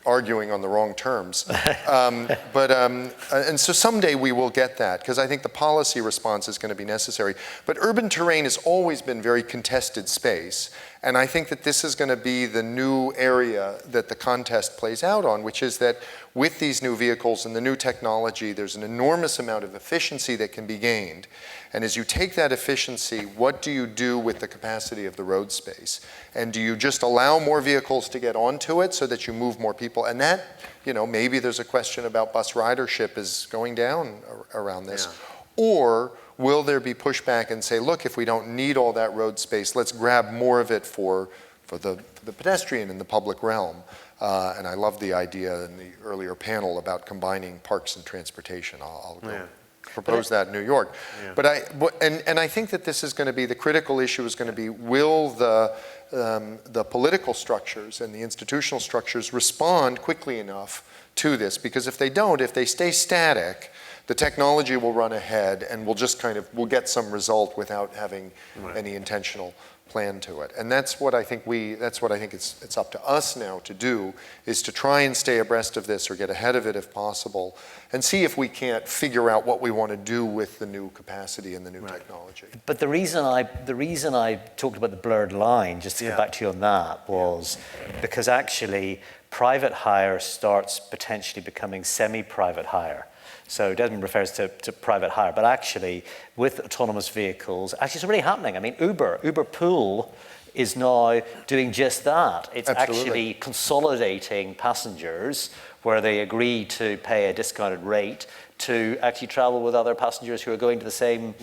arguing on the wrong terms. And so someday we will get that, because I think the policy response is going to be necessary. But urban terrain has always been very contested space. And I think that this is going to be the new area that the contest plays out on, which is that with these new vehicles and the new technology, there's an enormous amount of efficiency that can be gained. And as you take that efficiency, what do you do with the capacity of the road space? And do you just allow more vehicles to get onto it so that you move more people? And that, you know, maybe there's a question about bus ridership is going down around this. Yeah. Or will there be pushback and say, look, if we don't need all that road space, let's grab more of it for the pedestrian in the public realm. And I love the idea in the earlier panel about combining parks and transportation. I'll go propose that in New York. Yeah. But I think that this is going to be, the critical issue is going to be, will the political structures and the institutional structures respond quickly enough to this? Because if they don't, if they stay static, the technology will run ahead and we'll get some result without having any intentional plan to it. And that's what I think it's up to us now to do, is to try and stay abreast of this, or get ahead of it if possible, and see if we can't figure out what we want to do with the new capacity and the new technology. But the reason I talked about the blurred line, just to get back to you on that, was because actually private hire starts potentially becoming semi-private hire. So Desmond refers to private hire, but actually with autonomous vehicles, actually it's already happening. I mean, Uber Pool is now doing just that. It's actually consolidating passengers where they agree to pay a discounted rate to actually travel with other passengers who are going to the same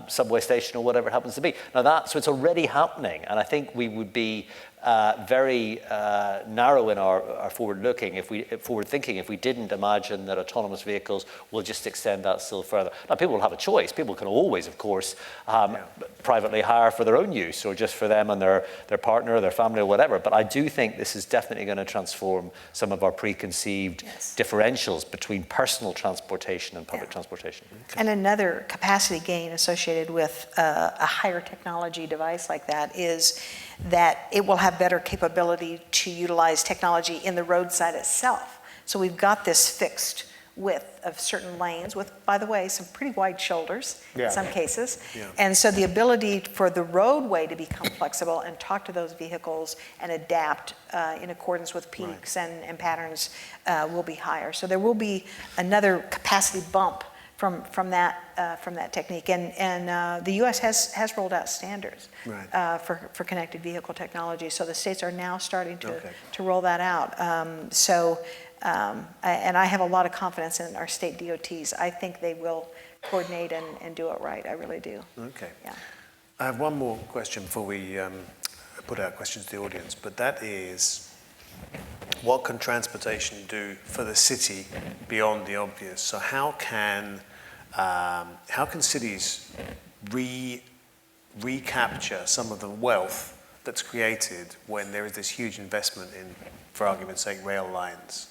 subway station or whatever it happens to be. Now so it's already happening, and I think we would be very narrow in our forward-thinking if we didn't imagine that autonomous vehicles will just extend that still further. Now, people will have a choice. People can always, of course, privately hire for their own use or just for them and their partner or their family or whatever. But I do think this is definitely going to transform some of our preconceived differentials between personal transportation and public transportation. Okay. And another capacity gain associated with a higher technology device like that is that it will have better capability to utilize technology in the roadside itself. So we've got this fixed width of certain lanes with, by the way, some pretty wide shoulders in some cases. Yeah. And so the ability for the roadway to become flexible and talk to those vehicles and adapt in accordance with peaks and patterns will be higher. So there will be another capacity bump from that technique, and the U.S. has rolled out standards for connected vehicle technology. So the states are now starting to roll that out. And I have a lot of confidence in our state DOTs. I think they will coordinate and do it right. I really do. Okay. Yeah. I have one more question before we put out questions to the audience, but that is, what can transportation do for the city beyond the obvious? So how can cities recapture some of the wealth that's created when there is this huge investment in, for argument's sake, rail lines?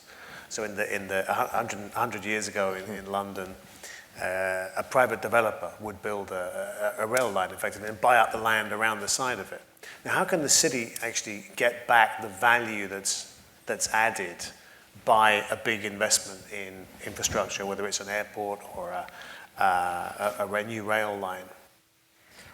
So in the 100 years ago in London, a private developer would build a rail line, effectively, and buy up the land around the side of it. Now, how can the city actually get back the value that's added by a big investment in infrastructure, whether it's an airport or a new rail line?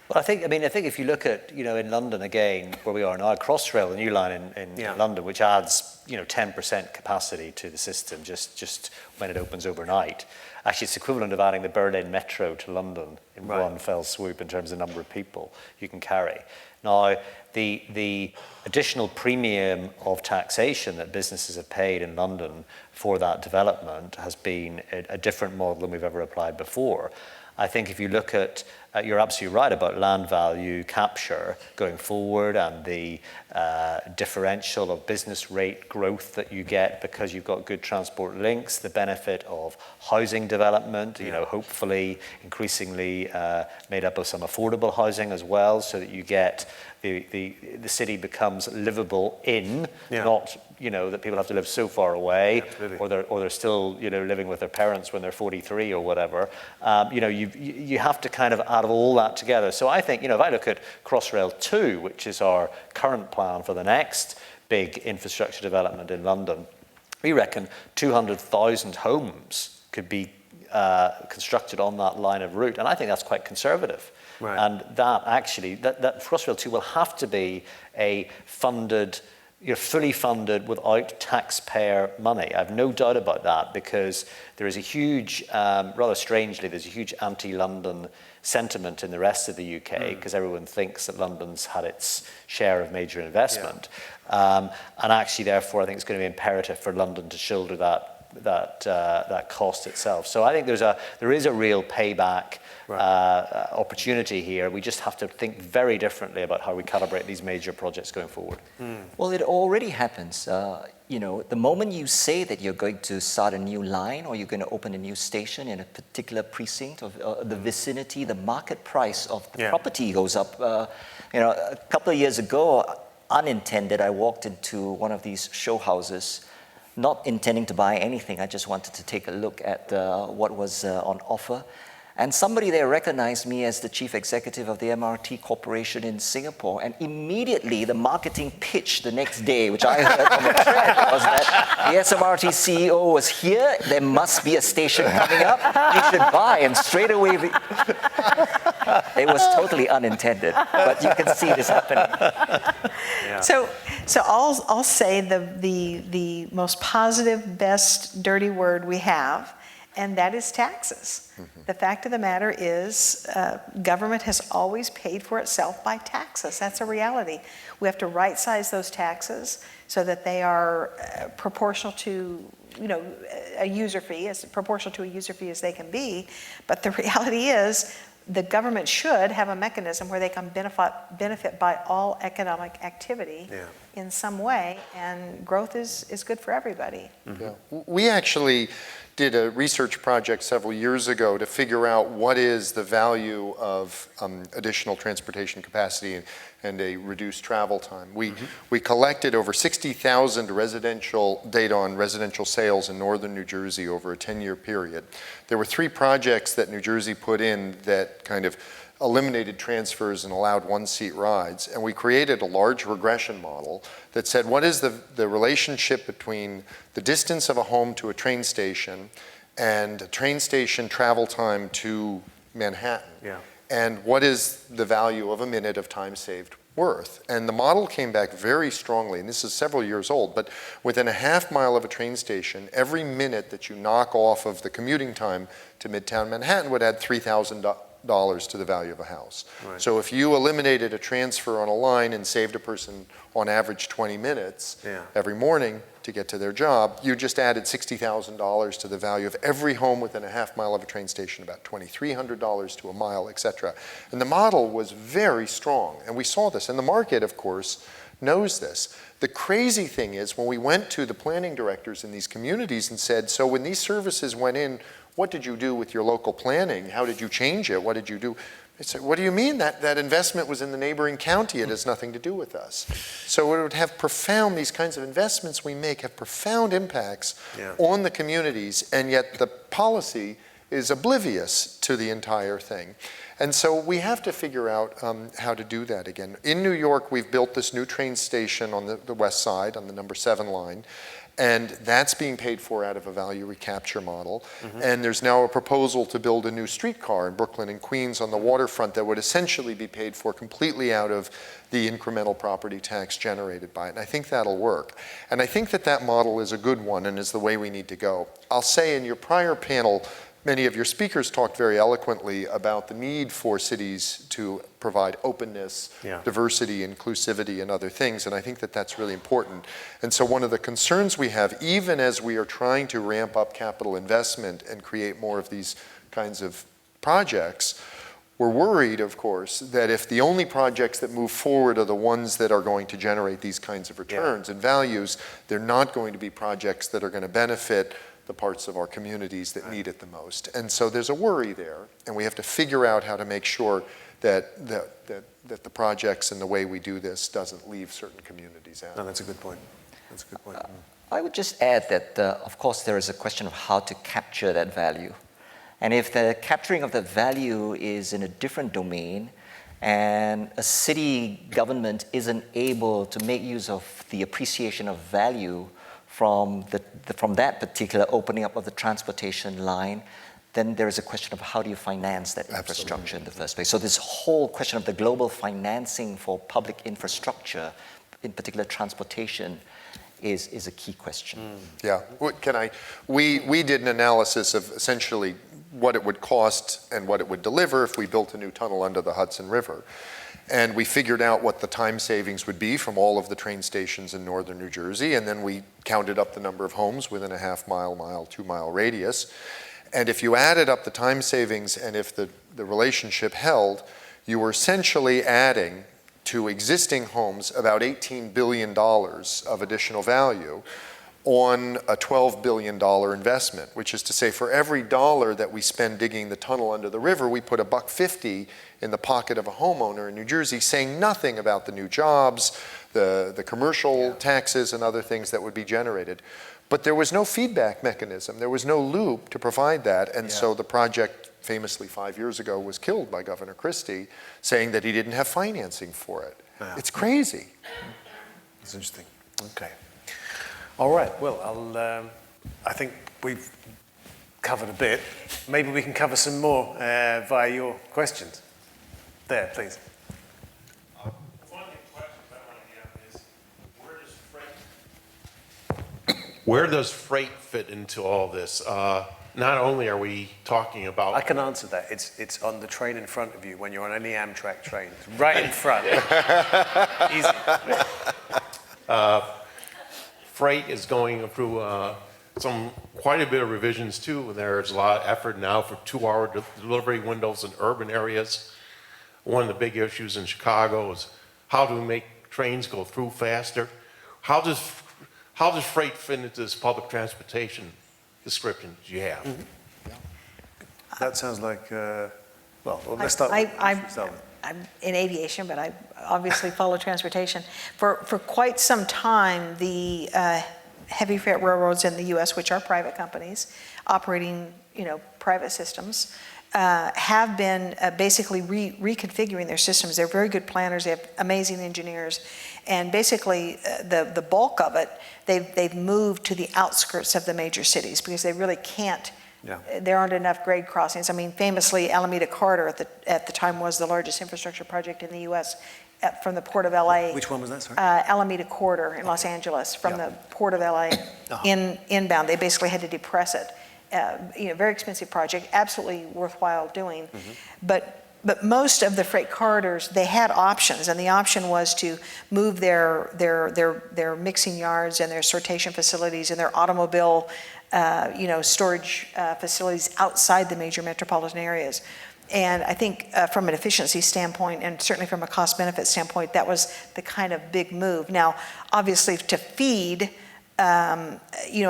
Well, I think if you look at, in London again, where we are now, Crossrail, the new line in London, which adds, 10% capacity to the system just when it opens overnight. Actually, it's equivalent of adding the Berlin Metro to London in one fell swoop in terms of number of people you can carry. Now, the additional premium of taxation that businesses have paid in London for that development has been a different model than we've ever applied before. I think if you look at, you're absolutely right about land value capture going forward and the differential of business rate growth that you get because you've got good transport links, the benefit of housing development, hopefully increasingly made up of some affordable housing as well, so that you get the city becomes livable not that people have to live so far away, or they're still living with their parents when they're 43 or whatever. You have to kind of add all that together. So I think if I look at Crossrail 2, which is our current plan for the next big infrastructure development in London, we reckon 200,000 homes could be constructed on that line of route, and I think that's quite conservative. Right. And that actually, that Crossrail 2 will have to be a funded, fully funded without taxpayer money. I have no doubt about that, because there is a huge, rather strangely, there's a huge anti-London sentiment in the rest of the UK, because everyone thinks that London's had its share of major investment. And actually, therefore, I think it's going to be imperative for London to shoulder that cost itself. So I think there is a real payback opportunity here. We just have to think very differently about how we calibrate these major projects going forward. Well, it already happens. The moment you say that you're going to start a new line or you're going to open a new station in a particular precinct of the vicinity, the market price of the property goes up. A couple of years ago, unintended, I walked into one of these show houses, not intending to buy anything. I just wanted to take a look at what was on offer. And somebody there recognized me as the chief executive of the SMRT Corporation in Singapore. And immediately the marketing pitch the next day, which I heard on the thread, was that the SMRT CEO was here. There must be a station coming up. You should buy. And straight away, it was totally unintended. But you can see this happening. So I'll say the most positive, best dirty word we have, and that is taxes. The fact of the matter is, government has always paid for itself by taxes. That's a reality. We have to right-size those taxes so that they are proportional to, a user fee, as proportional to a user fee as they can be. But the reality is, the government should have a mechanism where they can benefit by all economic activity in some way, and growth is good for everybody. Yeah. We actually did a research project several years ago to figure out what is the value of additional transportation capacity and a reduced travel time. We collected over 60,000 residential data on residential sales in northern New Jersey over a 10-year period. There were 3 projects that New Jersey put in that kind of eliminated transfers and allowed one-seat rides. And we created a large regression model that said, what is the relationship between the distance of a home to a train station and a train station travel time to Manhattan? Yeah. And what is the value of a minute of time saved worth? And the model came back very strongly, and this is several years old, but within a half mile of a train station, every minute that you knock off of the commuting time to Midtown Manhattan would add $3,000 to the value of a house. Right. So if you eliminated a transfer on a line and saved a person on average 20 minutes every morning to get to their job, you just added $60,000 to the value of every home within a half mile of a train station, about $2,300 to a mile, et cetera. And the model was very strong, and we saw this. And the market, of course, knows this. The crazy thing is, when we went to the planning directors in these communities and said, so when these services went in, what did you do with your local planning? How did you change it? What did you do? They said, what do you mean? That investment was in the neighboring county. It has nothing to do with us. So it would have profound, these kinds of investments we make have profound impacts on the communities, and yet the policy is oblivious to the entire thing. And so we have to figure out how to do that again. In New York, we've built this new train station on the west side, on the number 7 line. And that's being paid for out of a value recapture model. And there's now a proposal to build a new streetcar in Brooklyn and Queens on the waterfront that would essentially be paid for completely out of the incremental property tax generated by it. And I think that'll work. And I think that model is a good one and is the way we need to go. I'll say in your prior panel, many of your speakers talked very eloquently about the need for cities to provide openness, diversity, inclusivity, and other things, and I think that's really important. And so one of the concerns we have, even as we are trying to ramp up capital investment and create more of these kinds of projects, we're worried, of course, that if the only projects that move forward are the ones that are going to generate these kinds of returns and values, they're not going to be projects that are going to benefit the parts of our communities that need it the most. And so there's a worry there, and we have to figure out how to make sure that the projects and the way we do this doesn't leave certain communities out. No, that's a good point. That's a good point. I would just add that, of course, there is a question of how to capture that value. And if the capturing of that value is in a different domain, and a city government isn't able to make use of the appreciation of value from that particular opening up of the transportation line, then there is a question of how do you finance that infrastructure in the first place. So this whole question of the global financing for public infrastructure, in particular transportation, is a key question. Yeah, we did an analysis of essentially what it would cost and what it would deliver if we built a new tunnel under the Hudson River. And we figured out what the time savings would be from all of the train stations in northern New Jersey, and then we counted up the number of homes within a half mile, 2-mile radius. And if you added up the time savings and if the relationship held, you were essentially adding to existing homes about $18 billion of additional value on a $12 billion investment, which is to say for every dollar that we spend digging the tunnel under the river, we put $1.50 in the pocket of a homeowner in New Jersey, saying nothing about the new jobs, the commercial taxes and other things that would be generated. But there was no feedback mechanism. There was no loop to provide that. And so the project famously 5 years ago was killed by Governor Christie, saying that he didn't have financing for it. It's crazy. That's interesting. Okay. All right. Well, I think we've covered a bit. Maybe we can cover some more via your questions. There, please. One of the questions I want to have is, where does freight fit into all this? not only are we talking about I can answer that. It's on the train in front of you when you're on any Amtrak train. It's right in front. Easy. freight is going through quite a bit of revisions too. There's a lot of effort now for 2-hour delivery windows in urban areas. One of the big issues in Chicago is how do we make trains go through faster? How does freight fit into this public transportation description you have? Mm-hmm. That sounds like, let's start with I'm in aviation, but I obviously follow transportation. For quite some time, the heavy freight railroads in the U.S., which are private companies operating, private systems, have been basically reconfiguring their systems. They're very good planners. They have amazing engineers, and basically the bulk of it, they've moved to the outskirts of the major cities because they really can't. Yeah. There aren't enough grade crossings. I mean, famously, Alameda Corridor at the time was the largest infrastructure project in the U.S. From the Port of LA. Which one was that, sorry? Alameda Corridor in Los Angeles, from the Port of LA inbound. They basically had to depress it. Very expensive project, absolutely worthwhile doing. Mm-hmm. But most of the freight corridors, they had options, and the option was to move their mixing yards and their sortation facilities and their automobile storage facilities outside the major metropolitan areas. And I think from an efficiency standpoint, and certainly from a cost-benefit standpoint, that was the kind of big move. Now, obviously, to feed a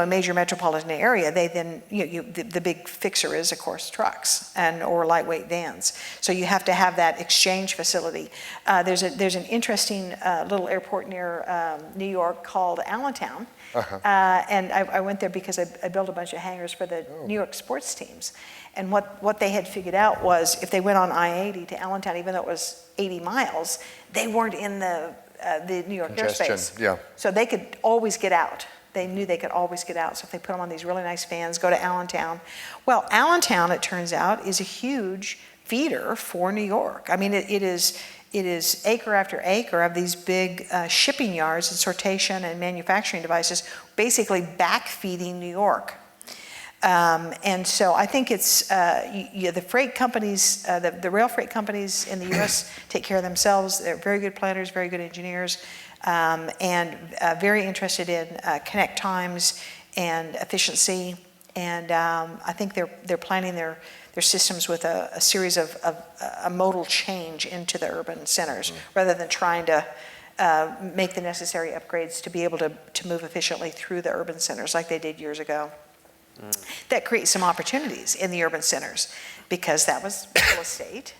major metropolitan area, they then, the big fixer is, of course, trucks or lightweight vans. So you have to have that exchange facility. There's an interesting little airport near New York called Allentown. Uh-huh. And I went there because I built a bunch of hangars for the New York sports teams. And what they had figured out was if they went on I-80 to Allentown, even though it was 80 miles, they weren't in the New York airspace. Yeah. So they could always get out. They knew they could always get out. So if they put them on these really nice vans, go to Allentown. Well, Allentown, it turns out, is a huge feeder for New York. I mean, it is acre after acre of these big shipping yards and sortation and manufacturing devices, basically backfeeding New York. And so I think it's the freight companies, the rail freight companies in the U.S. take care of themselves. They're very good planners, very good engineers, and very interested in connect times and efficiency. And I think they're planning their systems with a series of a modal change into the urban centers, rather than trying to make the necessary upgrades to be able to move efficiently through the urban centers like they did years ago. That creates some opportunities in the urban centers, because that was real estate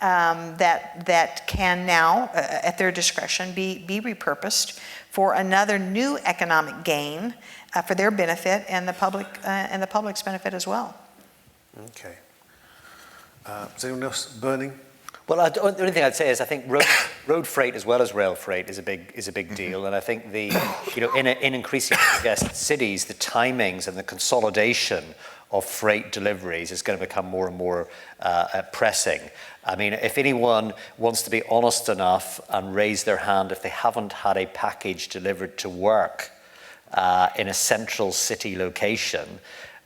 that can now, at their discretion, be repurposed for another new economic gain for their benefit and the public's benefit as well. Okay. Is anyone else burning? Well, the only thing I'd say is I think road freight as well as rail freight is a big deal, and I think in increasing cities, the timings and the consolidation of freight deliveries is going to become more and more pressing. I mean, if anyone wants to be honest enough and raise their hand if they haven't had a package delivered to work in a central city location,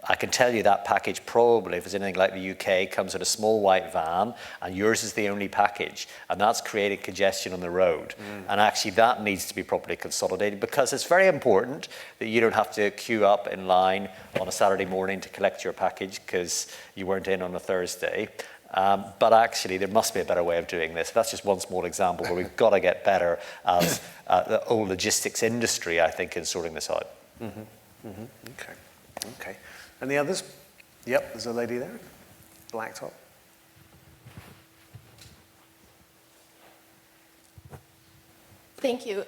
I can tell you that package probably, if it's anything like the UK, comes in a small white van, and yours is the only package, and that's creating congestion on the road. And actually that needs to be properly consolidated, because it's very important that you don't have to queue up in line on a Saturday morning to collect your package because you weren't in on a Thursday. But actually there must be a better way of doing this. That's just one small example where we've got to get better as the whole logistics industry, I think, in sorting this out. Okay. Any others? Yep, there's a lady there. Black top. Thank you.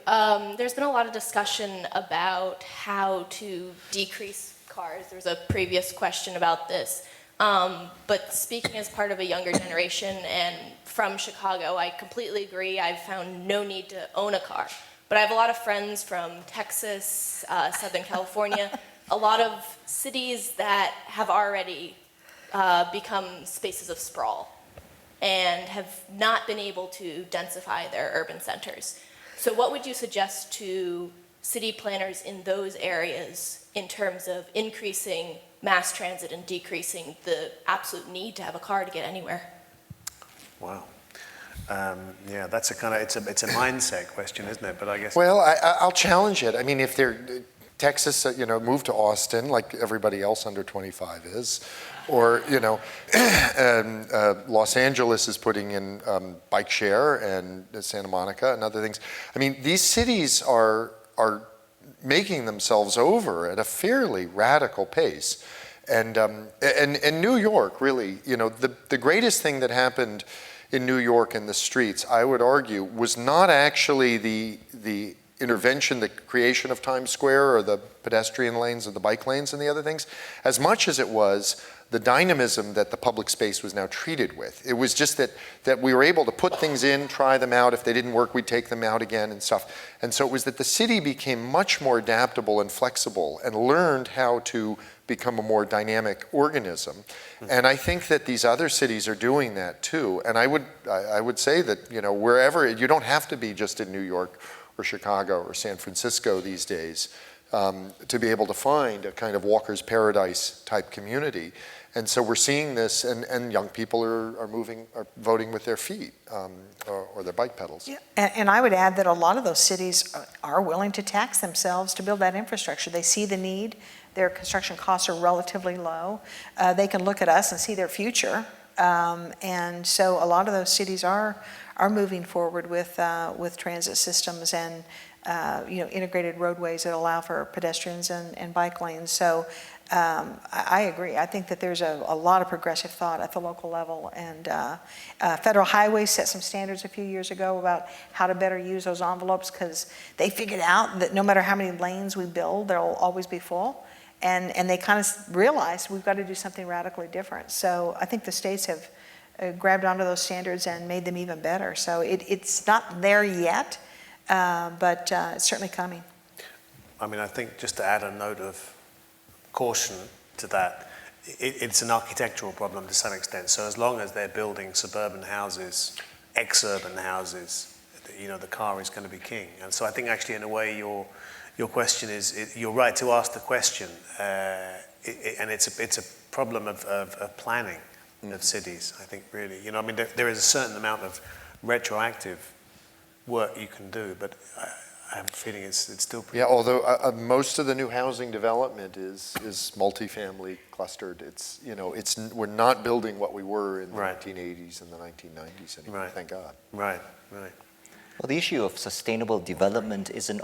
There's been a lot of discussion about how to decrease cars. There was a previous question about this. But speaking as part of a younger generation and from Chicago, I completely agree. I've found no need to own a car. But I have a lot of friends from Texas, Southern California, a lot of cities that have already become spaces of sprawl and have not been able to densify their urban centers. So what would you suggest to city planners in those areas in terms of increasing mass transit and decreasing the absolute need to have a car to get anywhere? Wow. Yeah, that's a kind of, it's a mindset question, isn't it? But I guess. Well, I'll challenge it. I mean, if Texas, move to Austin like everybody else under 25 is, or, Los Angeles is putting in bike share, and Santa Monica and other things. I mean, these cities are making themselves over at a fairly radical pace. And New York, really, the greatest thing that happened in New York in the streets, I would argue, was not actually the intervention, the creation of Times Square or the pedestrian lanes or the bike lanes and the other things, as much as it was the dynamism that the public space was now treated with. It was just that we were able to put things in, try them out. If they didn't work, we'd take them out again and stuff. And so it was that the city became much more adaptable and flexible and learned how to become a more dynamic organism. And I think that these other cities are doing that too. And I would say that, wherever, you don't have to be just in New York or Chicago or San Francisco these days to be able to find a kind of walker's paradise type community. And so we're seeing this, and young people are voting with their feet or their bike pedals. Yeah. And I would add that a lot of those cities are willing to tax themselves to build that infrastructure. They see the need. Their construction costs are relatively low. They can look at us and see their future. And so a lot of those cities are moving forward with transit systems and integrated roadways that allow for pedestrians and bike lanes. So I agree. I think that there's a lot of progressive thought at the local level, and Federal Highways set some standards a few years ago about how to better use those envelopes, because they figured out that no matter how many lanes we build, they'll always be full. And they kind of realized we've got to do something radically different. So I think the states have grabbed onto those standards and made them even better. So it's not there yet, but it's certainly coming. I mean, I think just to add a note of caution to that, it's an architectural problem to some extent. So as long as they're building suburban houses, ex-urban houses, the car is going to be king. And so I think actually in a way your question is, you're right to ask the question, and it's a problem of planning of cities, I think, really. I mean, there is a certain amount of retroactive work you can do, but I have a feeling it's still pretty... Yeah, although most of the new housing development is multifamily clustered. We're not building what we were in the 1980s and the 1990s anymore, thank God. Right. Well, the issue of sustainable development isn't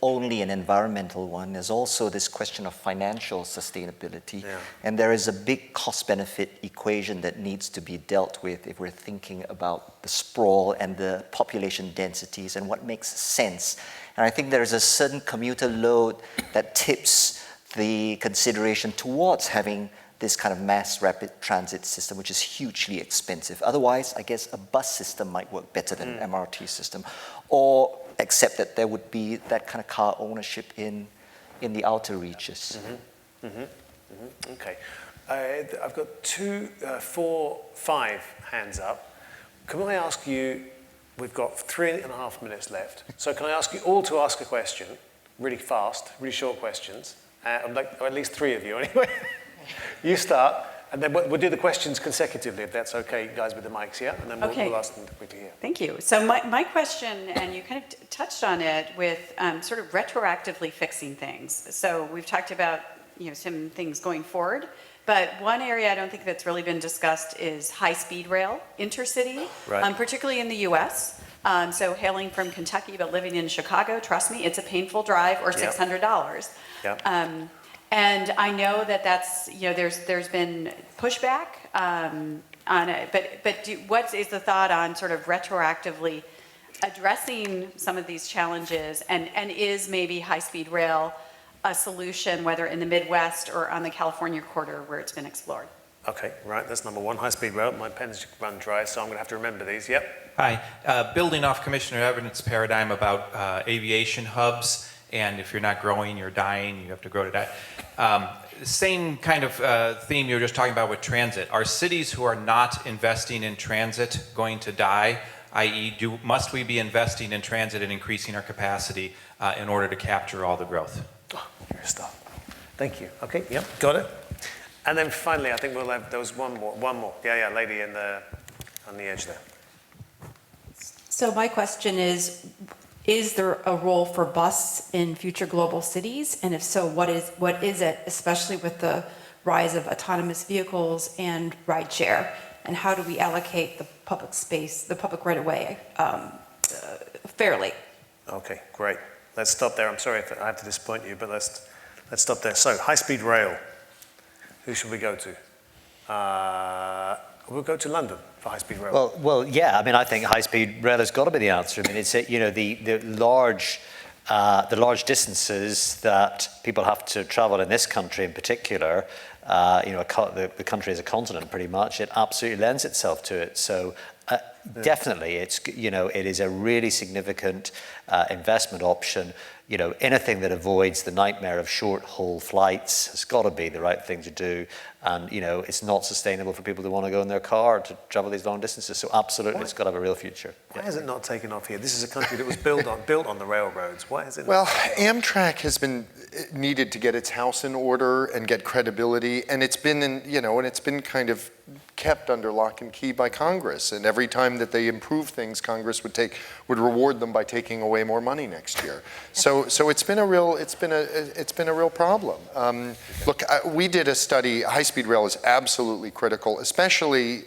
only an environmental one. There's also this question of financial sustainability. Yeah. And there is a big cost-benefit equation that needs to be dealt with if we're thinking about the sprawl and the population densities and what makes sense. And I think there's a certain commuter load that tips the consideration towards having this kind of mass rapid transit system, which is hugely expensive. Otherwise, I guess a bus system might work better than an MRT system, or except that there would be that kind of car ownership in the outer reaches. Okay. I've got 2, 4, 5 hands up. Can I ask you, we've got 3.5 minutes left, so can I ask you all to ask a question, really fast, really short questions, or at least 3 of you anyway. You start, and then we'll do the questions consecutively, if that's okay, guys with the mics, yeah? And then we'll ask them quickly here. Thank you. So my question, and you kind of touched on it with sort of retroactively fixing things. So we've talked about some things going forward, but one area I don't think that's really been discussed is high-speed rail, intercity, particularly in the U.S. So hailing from Kentucky but living in Chicago, trust me, it's a painful drive, or $600. Yeah. And I know that's there's been pushback on it, but what is the thought on sort of retroactively addressing some of these challenges, and is maybe high-speed rail a solution, whether in the Midwest or on the California corridor where it's been explored? Okay, right, that's number 1, high-speed rail. My pen's run dry, so I'm going to have to remember these, yep. Hi, building off Commissioner Edwin's paradigm about aviation hubs, and if you're not growing, you're dying, you have to grow to die. Same kind of theme you were just talking about with transit. Are cities who are not investing in transit going to die? i.e. must we be investing in transit and increasing our capacity in order to capture all the growth? Oh, your stuff. Thank you. Okay, yep, got it. And then finally, I think we'll have, there was one more. Yeah, lady on the edge there. So my question is there a role for bus in future global cities? And if so, what is it, especially with the rise of autonomous vehicles and rideshare? And how do we allocate the public space, the public right-of-way fairly? Okay, great. Let's stop there. I'm sorry if I have to disappoint you, but let's stop there. So, high-speed rail. Who should we go to? We'll go to London for high-speed rail. Well, yeah. I mean, I think high-speed rail has got to be the answer. I mean, it's the large distances that people have to travel in this country in particular. The country is a continent pretty much. It absolutely lends itself to it. So definitely, it is a really significant investment option. Anything that avoids the nightmare of short-haul flights has got to be the right thing to do. And, it's not sustainable for people to want to go in their car to travel these long distances. So absolutely, it's got to have a real future. Why has it not taken off here? This is a country that was built on the railroads. Why has it not? Well, Amtrak has been needed to get its house in order and get credibility, and it's been kind of kept under lock and key by Congress. And every time that they improve things, Congress would reward them by taking away more money next year. So it's been a real problem. Look, we did a study. High-speed rail is absolutely critical, especially.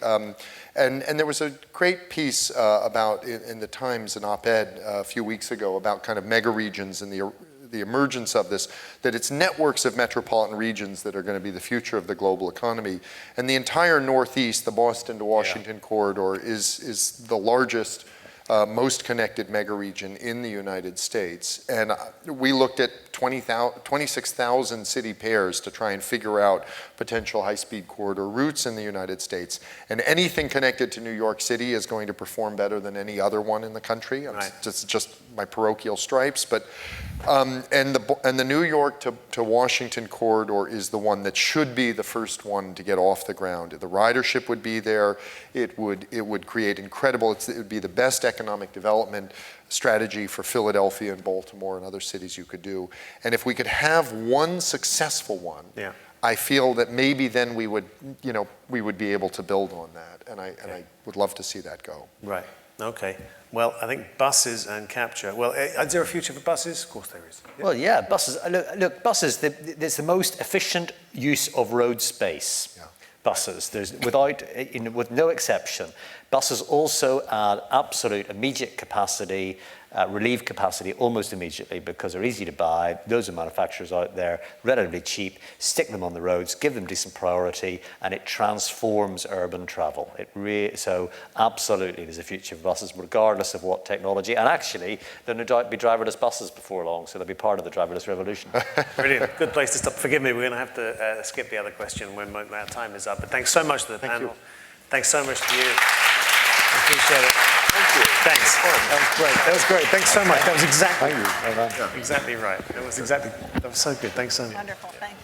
And there was a great piece about in the Times, an op-ed a few weeks ago about kind of mega regions and the emergence of this, that it's networks of metropolitan regions that are going to be the future of the global economy. And the entire Northeast, the Boston to Washington corridor, is the largest, most connected mega region in the United States. And we looked at 26,000 city pairs to try and figure out potential high-speed corridor routes in the United States. And anything connected to New York City is going to perform better than any other one in the country. Right. It's just my parochial stripes, but and the New York to Washington corridor is the one that should be the first one to get off the ground. The ridership would be there. It would create incredible. It would be the best economic development strategy for Philadelphia and Baltimore and other cities you could do. And if we could have one successful one, I feel that maybe then we would be able to build on that. And I would love to see that go. Right. Okay. Well, I think buses and capture. Well, is there a future for buses? Of course there is. Yeah. Well, yeah, buses. Look, buses. It's the most efficient use of road space. Yeah. Buses. With no exception. Buses also add absolute immediate capacity, relieve capacity almost immediately because they're easy to buy. Those are manufacturers out there, relatively cheap. Stick them on the roads, give them decent priority, and it transforms urban travel. So absolutely, there's a future for buses, regardless of what technology. And actually, there'll no doubt be driverless buses before long, so they'll be part of the driverless revolution. Brilliant. Good place to stop. Forgive me, we're going to have to skip the other question when our time is up. But thanks so much to the panel. Thanks so much to you. I appreciate it. Thank you. Thanks. That was great. Thanks so much. That was exactly right. That was so good. Thanks so much. Wonderful. Thank you.